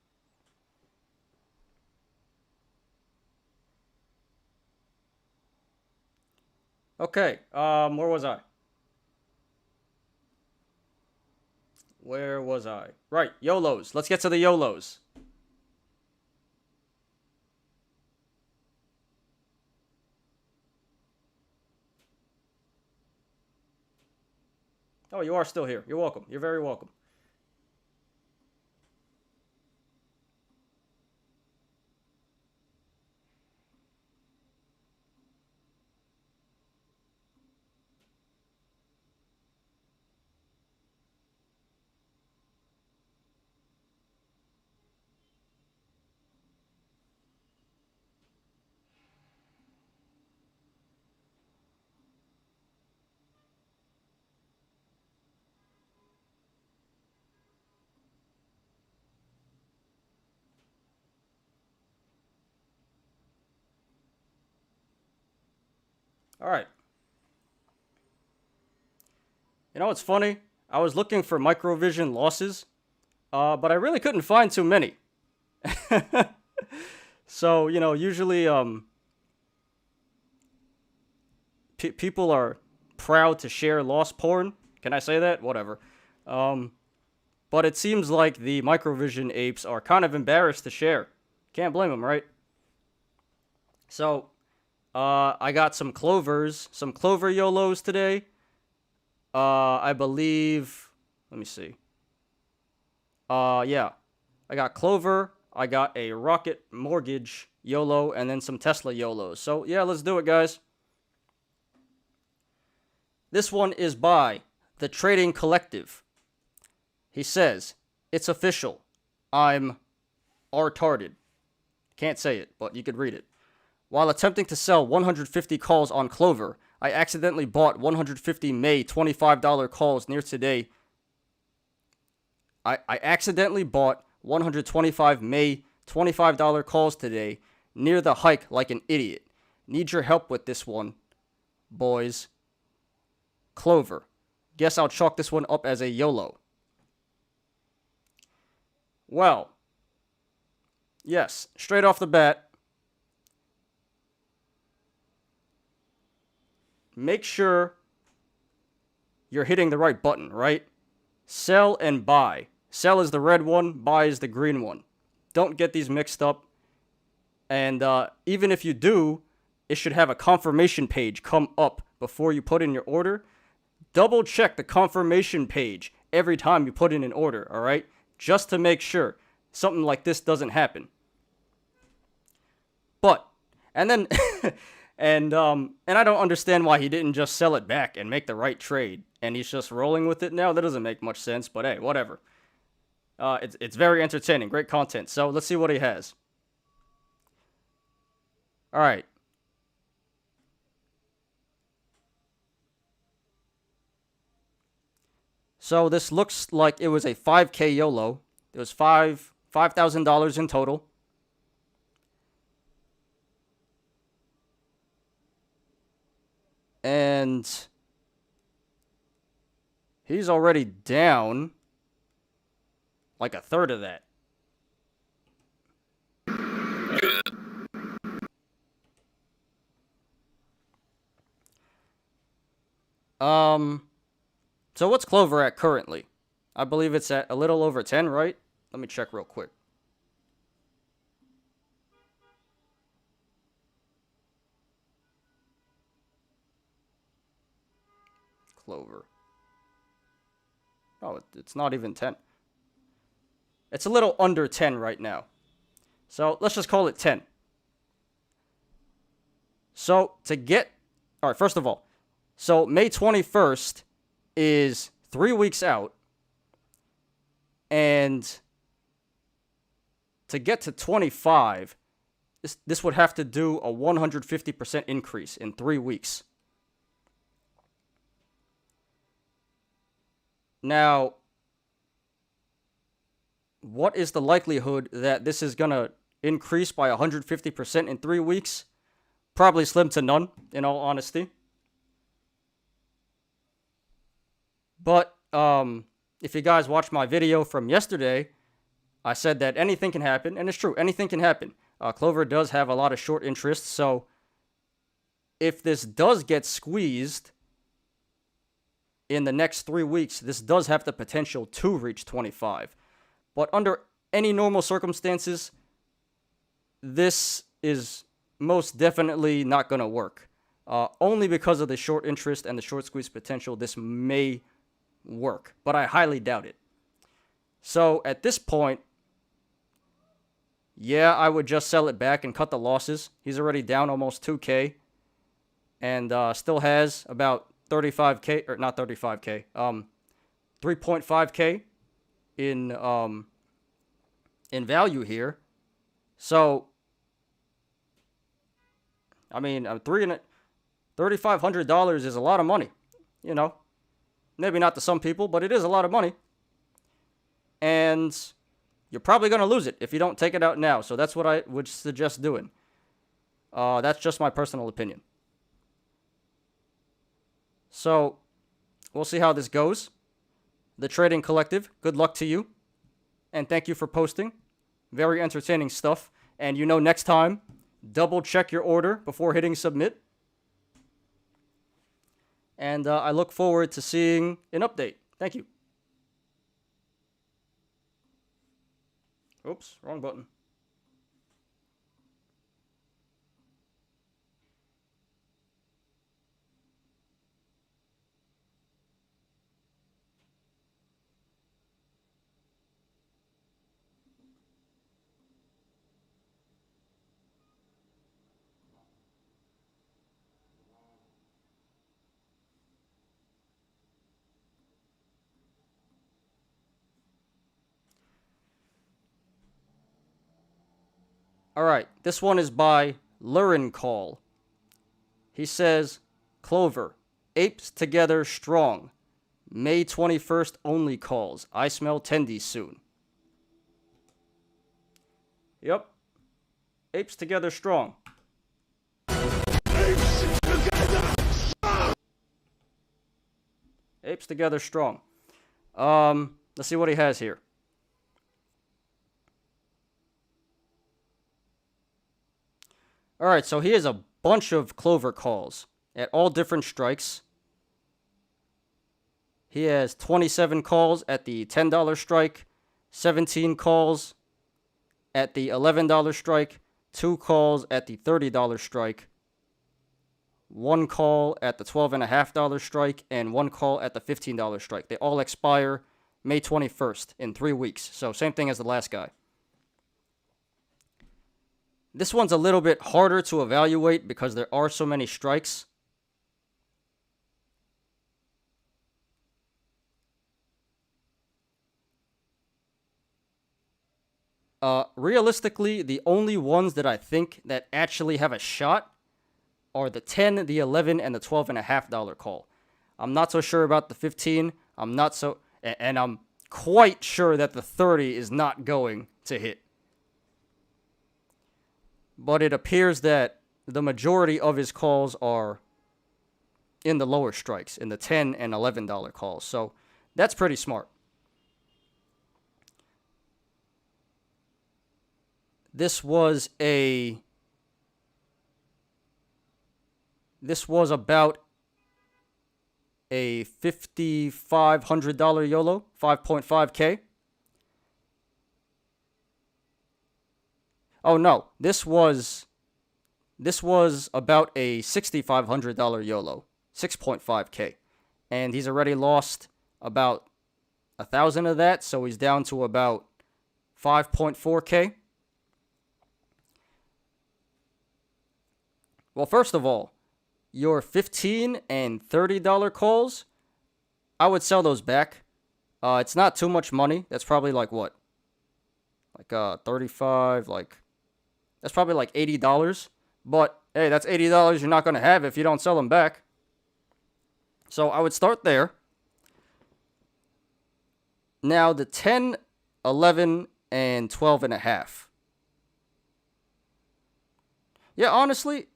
Okay, where was I? Where was I? Right, YOLOs. Let's get to the YOLOs. Oh, you are still here. You're welcome. You're very welcome. All right. You know what's funny? I was looking for microvision losses, but I really couldn't find too many. So, usually people are proud to share loss porn. Can I say that? Whatever. But it seems like the microvision apes are kind of embarrassed to share. Can't blame them, right? So, I got some Clover YOLOs today. I believe, let me see. Yeah. I got Clover, I got a Rocket Mortgage YOLO, and then some Tesla YOLOs. So, yeah, let's do it, guys. This one is by The Trading Collective. He says, "It's official. I'm retarded." Can't say it, but you could read it. While attempting to sell 150 calls on Clover, I accidentally bought 150 May $25 calls near today. I accidentally bought 125 May $25 calls today near the hike like an idiot. Need your help with this one, boys. Clover. Guess I'll chalk this one up as a YOLO. Well, yes, straight off the bat, make sure you're hitting the right button, right? Sell and buy. Sell is the red one, buy is the green one. Don't get these mixed up. And even if you do, it should have a confirmation page come up before you put in your order. Double check the confirmation page every time you put in an order, all right? Just to make sure something like this doesn't happen. But, and then, and I don't understand why he didn't just sell it back and make the right trade, and he's just rolling with it now. That doesn't make much sense, but hey, whatever. It's very entertaining, great content. So let's see what he has. All right. So this looks like it was a 5K YOLO. It was $5,000 in total. And he's already down like a third of that. So what's Clover at currently? I believe it's at a little over 10, right? Let me check real quick. Clover. Oh, it's not even 10. It's a little under 10 right now. So let's just call it 10. So to get... Alright, first of all. So May 21st is 3 weeks out. And to get to 25, this would have to do a 150% increase in 3 weeks. Now, what is the likelihood that this is going to increase by 150% in 3 weeks? Probably slim to none, in all honesty. But if you guys watched my video from yesterday, I said that anything can happen, and it's true, anything can happen. Clover does have a lot of short interest, so if this does get squeezed in the next 3 weeks, this does have the potential to reach 25. But under any normal circumstances, this is most definitely not going to work. Only because of the short interest and the short squeeze potential, this may work, but I highly doubt it. So at this point, yeah, I would just sell it back and cut the losses. He's already down almost 2K and still has about 35K, or not 35K, 3.5K in value here. So, I mean, $3,500 is a lot of money, you know. Maybe not to some people, but it is a lot of money. And you're probably going to lose it if you don't take it out now. So that's what I would suggest doing. That's just my personal opinion. So we'll see how this goes. The Trading Collective, good luck to you. And thank you for posting. Very entertaining stuff. And you know, next time, double check your order before hitting submit. And I look forward to seeing an update. Thank you. Oops, wrong button. Alright, this one is by Lurin Call. He says, Clover, apes together strong. May 21st only calls. I smell tendies soon. Yep. Apes together strong. Apes together strong. Let's see what he has here. Alright, so he has a bunch of Clover calls at all different strikes. He has 27 calls at the $10 strike, 17 calls at the $11 strike, 2 calls at the $30 strike, 1 call at the $12.50 strike, and 1 call at the $15 strike. They all expire May 21st in 3 weeks. So same thing as the last guy. This one's a little bit harder to evaluate because there are so many strikes. Realistically, the only ones that I think that actually have a shot are the 10, the 11, and the $12.50 call. I'm not so sure about the 15. And I'm quite sure that the 30 is not going to hit. But it appears that the majority of his calls are in the lower strikes, in the $10 and $11 calls. So that's pretty smart. This was about a $5,500 YOLO, 5.5K. Oh no, this was about a $6,500 YOLO, 6.5K. And he's already lost about 1,000 of that, so he's down to about 5.4K. Well, first of all, your $15 and $30 calls, I would sell those back. It's not too much money. That's probably like what? Like 35, that's probably like $80. But hey, that's $80 you're not going to have if you don't sell them back. So I would start there. Now the 10, 11, and 12 and a half. Yeah, honestly,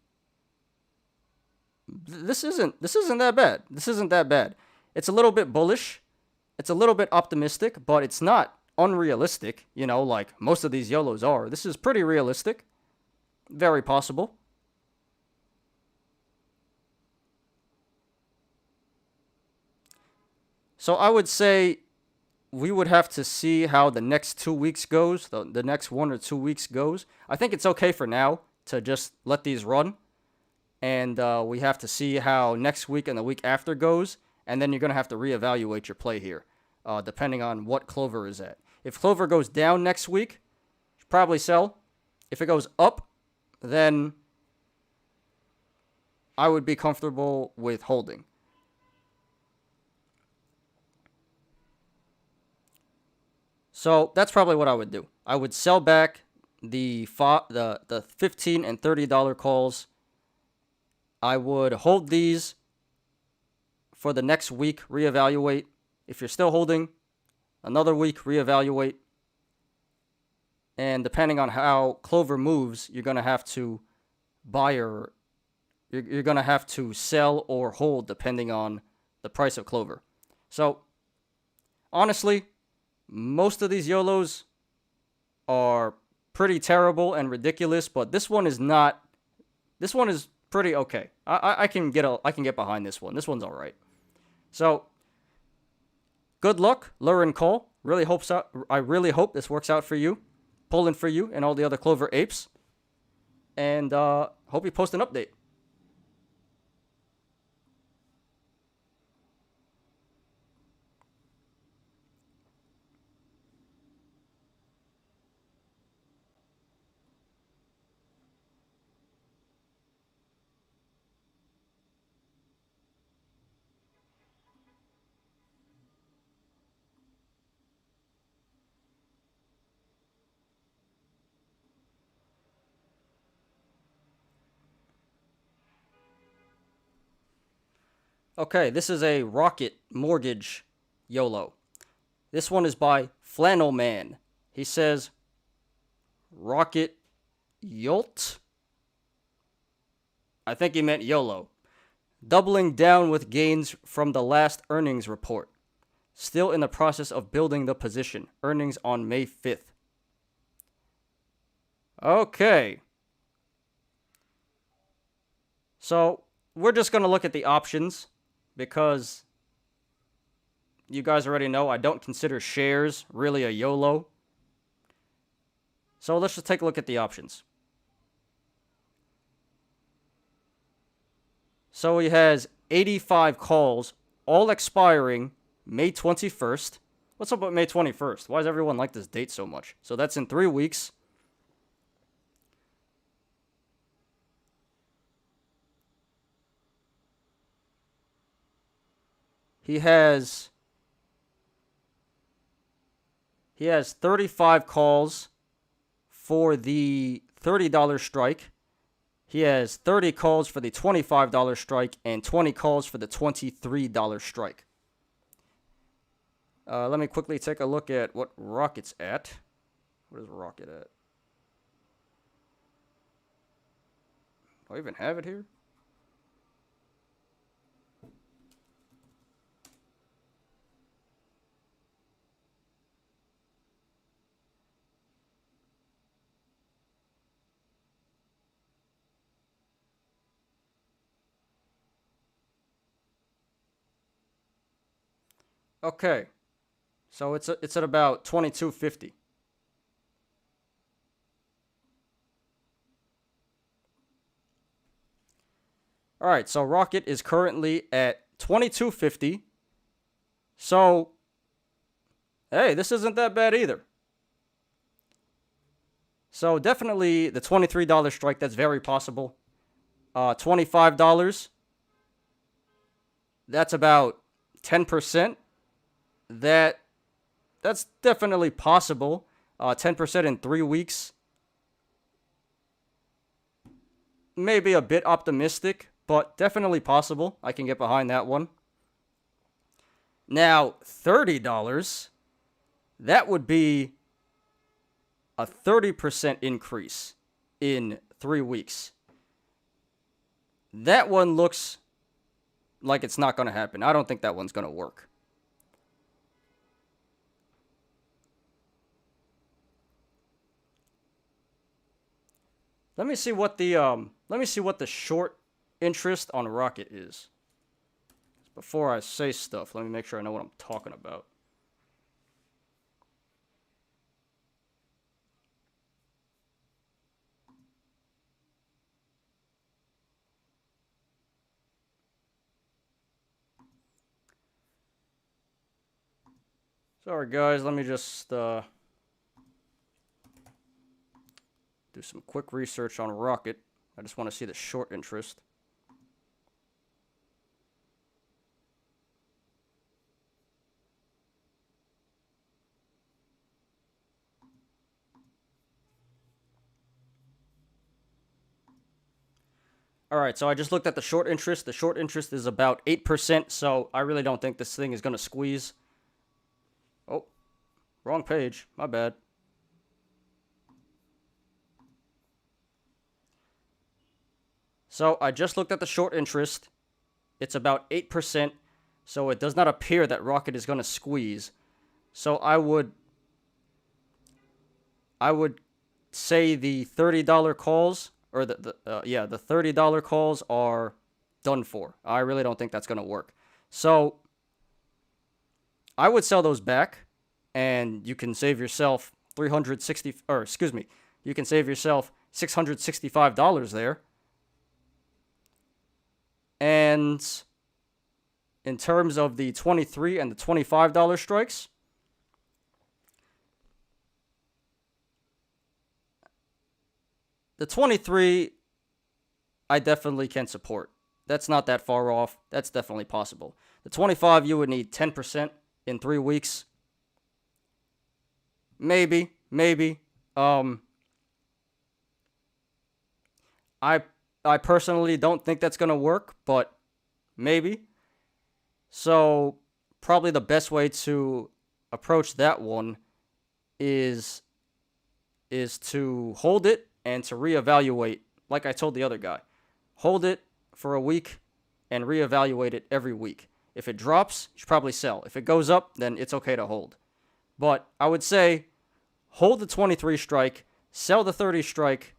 this isn't that bad. This isn't that bad. It's a little bit bullish. It's a little bit optimistic, but it's not unrealistic, like most of these YOLOs are. This is pretty realistic. Very possible. So I would say we would have to see how the next 2 weeks goes, the next 1 or 2 weeks goes. I think it's okay for now to just let these run. And we have to see how next week and the week after goes. And then you're going to have to reevaluate your play here, depending on what Clover is at. If Clover goes down next week, probably sell. If it goes up, then I would be comfortable with holding. So that's probably what I would do. I would sell back the $15 and $30 calls. I would hold these for the next week, reevaluate. If you're still holding, another week, reevaluate. And depending on how Clover moves, you're going to have to buy or you're going to have to sell or hold depending on the price of Clover. So, honestly, most of these YOLOs are pretty terrible and ridiculous, but this one is not. This one is pretty okay. I can get behind this one. This one's all right. So, good luck, lure and call. I really hope this works out for you, pulling for you and all the other Clover apes. And hope you post an update. Okay, this is a Rocket Mortgage YOLO. This one is by Flannel Man. He says, Rocket Yolt? I think he meant YOLO. Doubling down with gains from the last earnings report. Still in the process of building the position. Earnings on May 5th. Okay. So, we're just going to look at the options because you guys already know I don't consider shares really a YOLO. So, let's just take a look at the options. So, he has 85 calls, all expiring May 21st. What's up with May 21st? Why does everyone like this date so much? So, that's in 3 weeks. He has 35 calls for the $30 strike. He has 30 calls for the $25 strike and 20 calls for the $23 strike. Let me quickly take a look at what Rocket's at. What is Rocket at? Do I even have it here? Okay, so it's at about 2250. All right, so Rocket is currently at 2250. So, hey, this isn't that bad either. So definitely the $23 strike, that's very possible. $25, that's about 10%. That that's definitely possible. 10% in 3 weeks. Maybe a bit optimistic, but definitely possible. I can get behind that one. Now, $30, that would be a 30% increase in 3 weeks. That one looks like it's not going to happen. I don't think that one's going to work. Let me see what the short interest on Rocket is. Before I say stuff, let me make sure I know what I'm talking about. Sorry guys, let me just do some quick research on Rocket. I just want to see the short interest. Alright, so I just looked at the short interest. The short interest is about 8%, so I really don't think this thing is going to squeeze. Oh, wrong page. My bad. So I just looked at the short interest. It's about 8%, so it does not appear that Rocket is going to squeeze. So I would say the $30 calls, or the $30 calls are done for. I really don't think that's going to work. So I would sell those back, and you can save yourself you can save yourself $665 there. And in terms of the $23 and the $25 strikes, the 23 I definitely can support. That's not that far off. That's definitely possible. The 25, you would need 10% in 3 weeks. Maybe. I personally don't think that's going to work, but maybe. So probably the best way to approach that one is to hold it and to reevaluate, like I told the other guy. Hold it for a week and reevaluate it every week. If it drops, you should probably sell. If it goes up, then it's okay to hold. But I would say hold the 23 strike, sell the 30 strike,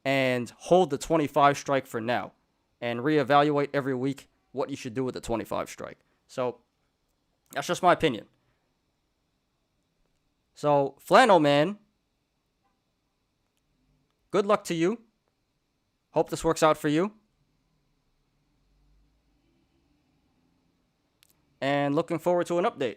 and hold the 25 strike for now. And reevaluate every week what you should do with the 25 strike. So that's just my opinion. So Flannel Man, good luck to you. Hope this works out for you. And looking forward to an update.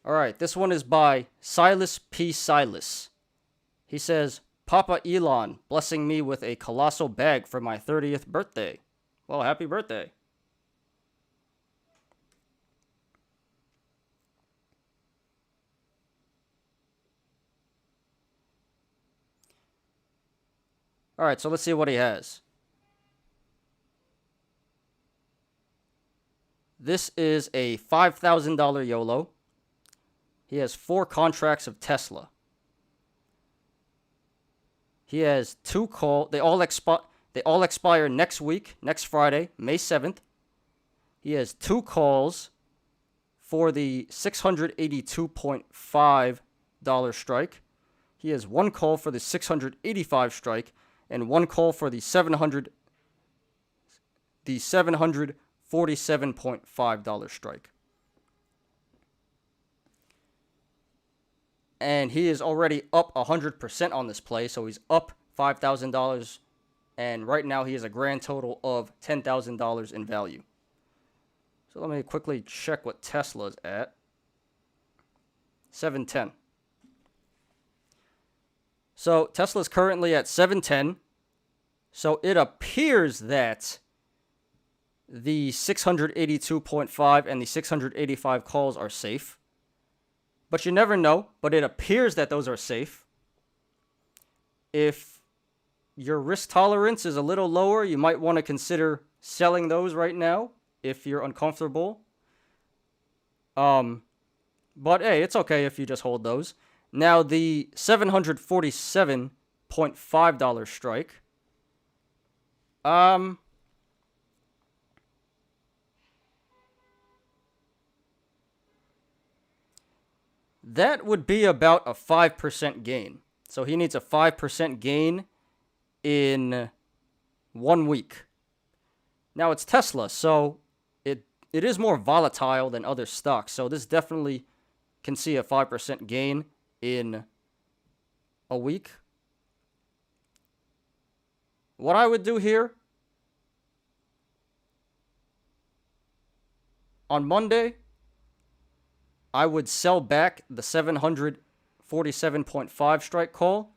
All right, this one is by Silas P. Silas. He says, Papa Elon blessing me with a colossal bag for my 30th birthday. Well, happy birthday. All right, so let's see what he has. This is a $5,000 YOLO. He has 4 contracts of Tesla. He has 2 calls. They all expire next week, next Friday, May 7th. He has 2 calls for the $682.5 strike. He has 1 call for the $685 strike and 1 call for the $747.5 strike. And he is already up 100% on this play, so he's up $5,000, and right now he has a grand total of $10,000 in value. So let me quickly check what Tesla's at. 710. So Tesla's currently at 710. So it appears that the 682.5 and the 685 calls are safe. But you never know, but it appears that those are safe. If your risk tolerance is a little lower, you might want to consider selling those right now if you're uncomfortable. But hey, it's okay if you just hold those. Now the $747.5 strike. That would be about a 5% gain. So he needs a 5% gain in 1 week. Now it's Tesla, so it is more volatile than other stocks. So this definitely can see a 5% gain in a week. What I would do here, on Monday, I would sell back the 747.5 strike call,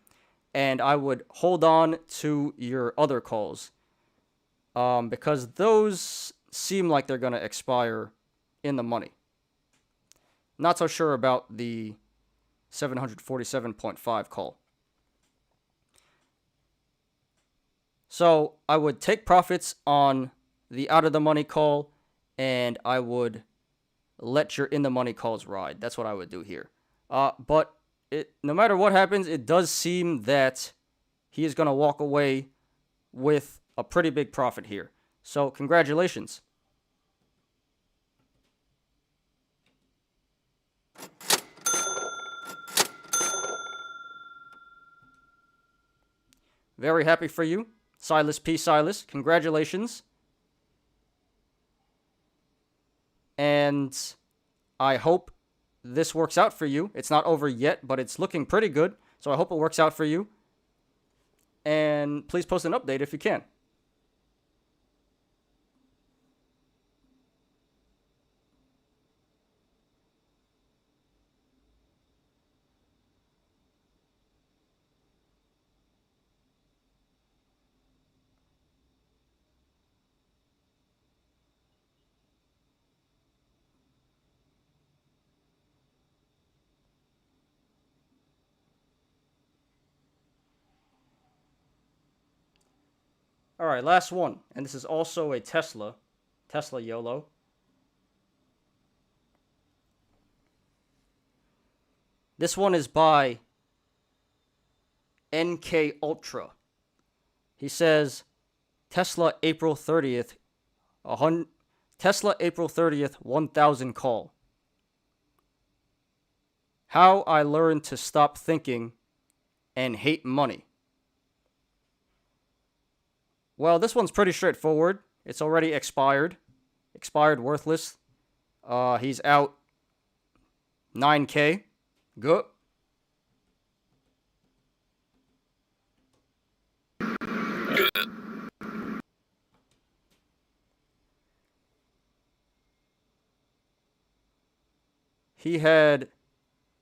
and I would hold on to your other calls, because those seem like they're going to expire in the money. Not so sure about the 747.5 call. So I would take profits on the out of the money call, and I would let your in the money calls ride. That's what I would do here. But no matter what happens, it does seem that he is going to walk away with a pretty big profit here. So congratulations. Very happy for you, Silas P. Silas. Congratulations. And I hope this works out for you. It's not over yet, but it's looking pretty good. So I hope it works out for you. And please post an update if you can. All right, last one. And this is also a Tesla YOLO. This one is by NK Ultra. He says, Tesla April 30th, 1000 call. How I learned to stop thinking and hate money. Well, this one's pretty straightforward. It's already expired. Expired worthless. He's out 9K. Good. He had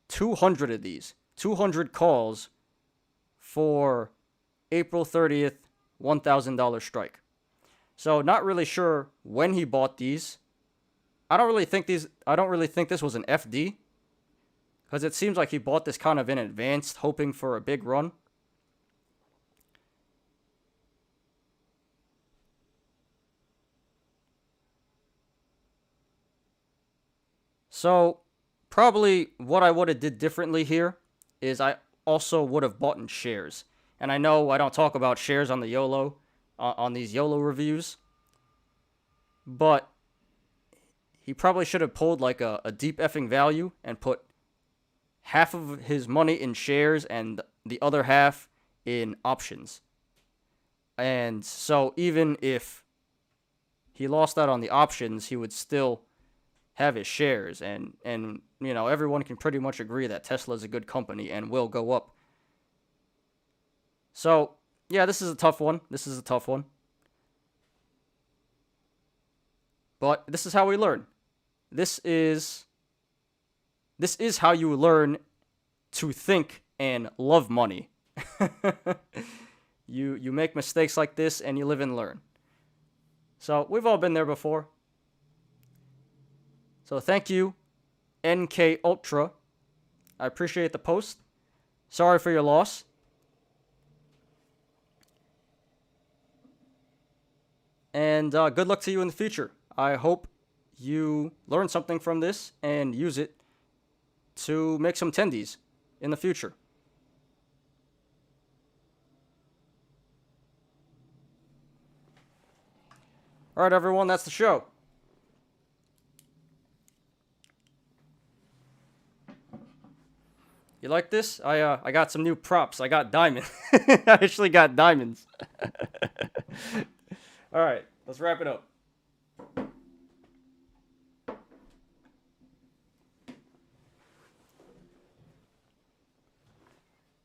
200 of these. 200 calls for April 30th, $1,000 strike. So not really sure when he bought these. I don't really think this was an FD, because it seems like he bought this kind of in advance, hoping for a big run. So probably what I would have did differently here is I also would have bought in shares. And I know I don't talk about shares on the YOLO, on these YOLO reviews, but he probably should have pulled like a deep effing value and put half of his money in shares and the other half in options. And so even if he lost out on the options, he would still have his shares, and you know, everyone can pretty much agree that Tesla is a good company and will go up. So, yeah, this is a tough one. This is a tough one. But this is how we learn. This is how you learn to think and love money. You make mistakes like this and you live and learn. So, we've all been there before. So, thank you, NK Ultra. I appreciate the post. Sorry for your loss. And good luck to you in the future. I hope you learn something from this and use it to make some tendies in the future. All right, everyone, that's the show. You like this? I got some new props. I got diamonds. I actually got diamonds. All right, let's wrap it up.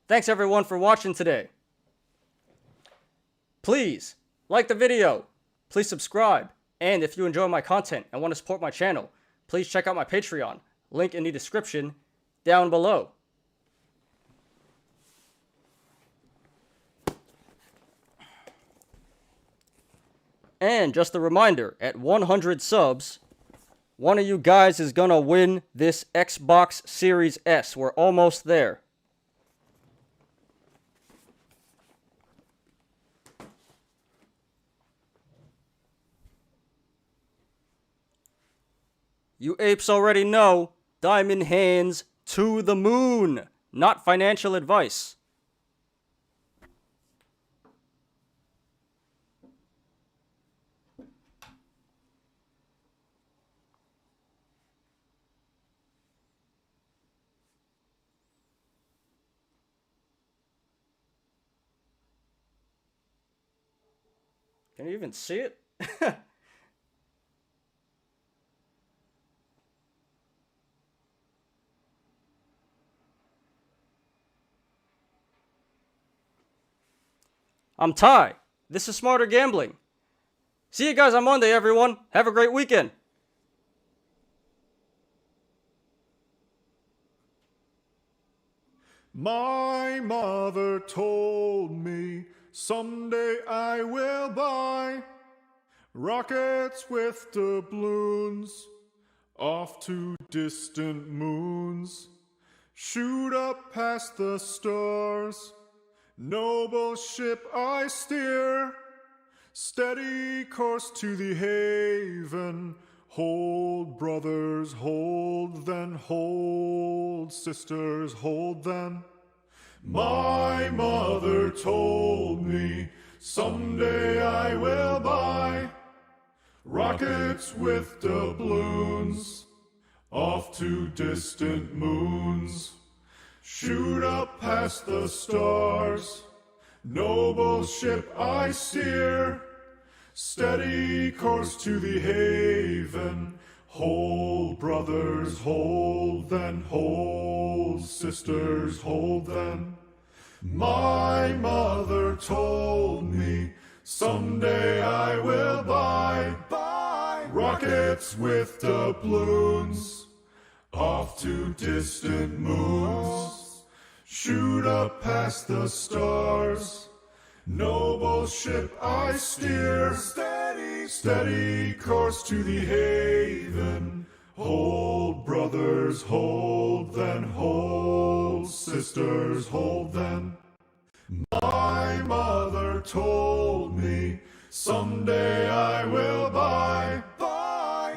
Thanks everyone for watching today. Please like the video. Please subscribe. And if you enjoy my content and want to support my channel, please check out my Patreon. Link in the description down below. And just a reminder, at 100 subs, one of you guys is gonna win this Xbox Series S. We're almost there. You apes already know, diamond hands to the moon, not financial advice. Can you even see it? I'm Ty. This is Smarter Gambling. See you guys on Monday, everyone. Have a great weekend. My mother told me someday I will buy rockets with doubloons off to distant moons, shoot up past the stars. Noble ship I steer, steady course to the haven. Hold, brothers, hold, then hold, sisters, hold then. My mother told me someday I will buy rockets with doubloons off to distant moons, shoot up past the stars. Noble ship I steer, steady course to the haven. Hold, brothers, hold, then hold, sisters, hold then. My mother told me someday I will buy rockets with doubloons off to distant moons, shoot up past the stars. Noble ship I steer, steady course to the haven. Hold, brothers, hold, then hold, sisters, hold then. My mother told me someday I will buy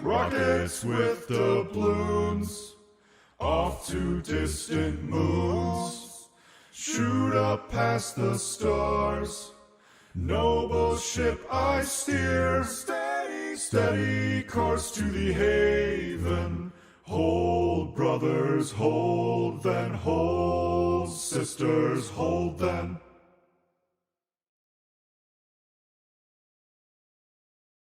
rockets with doubloons off to distant moons, shoot up past the stars. Noble ship I steer, steady course to the haven. Hold, brothers, hold, then hold, sisters, hold then.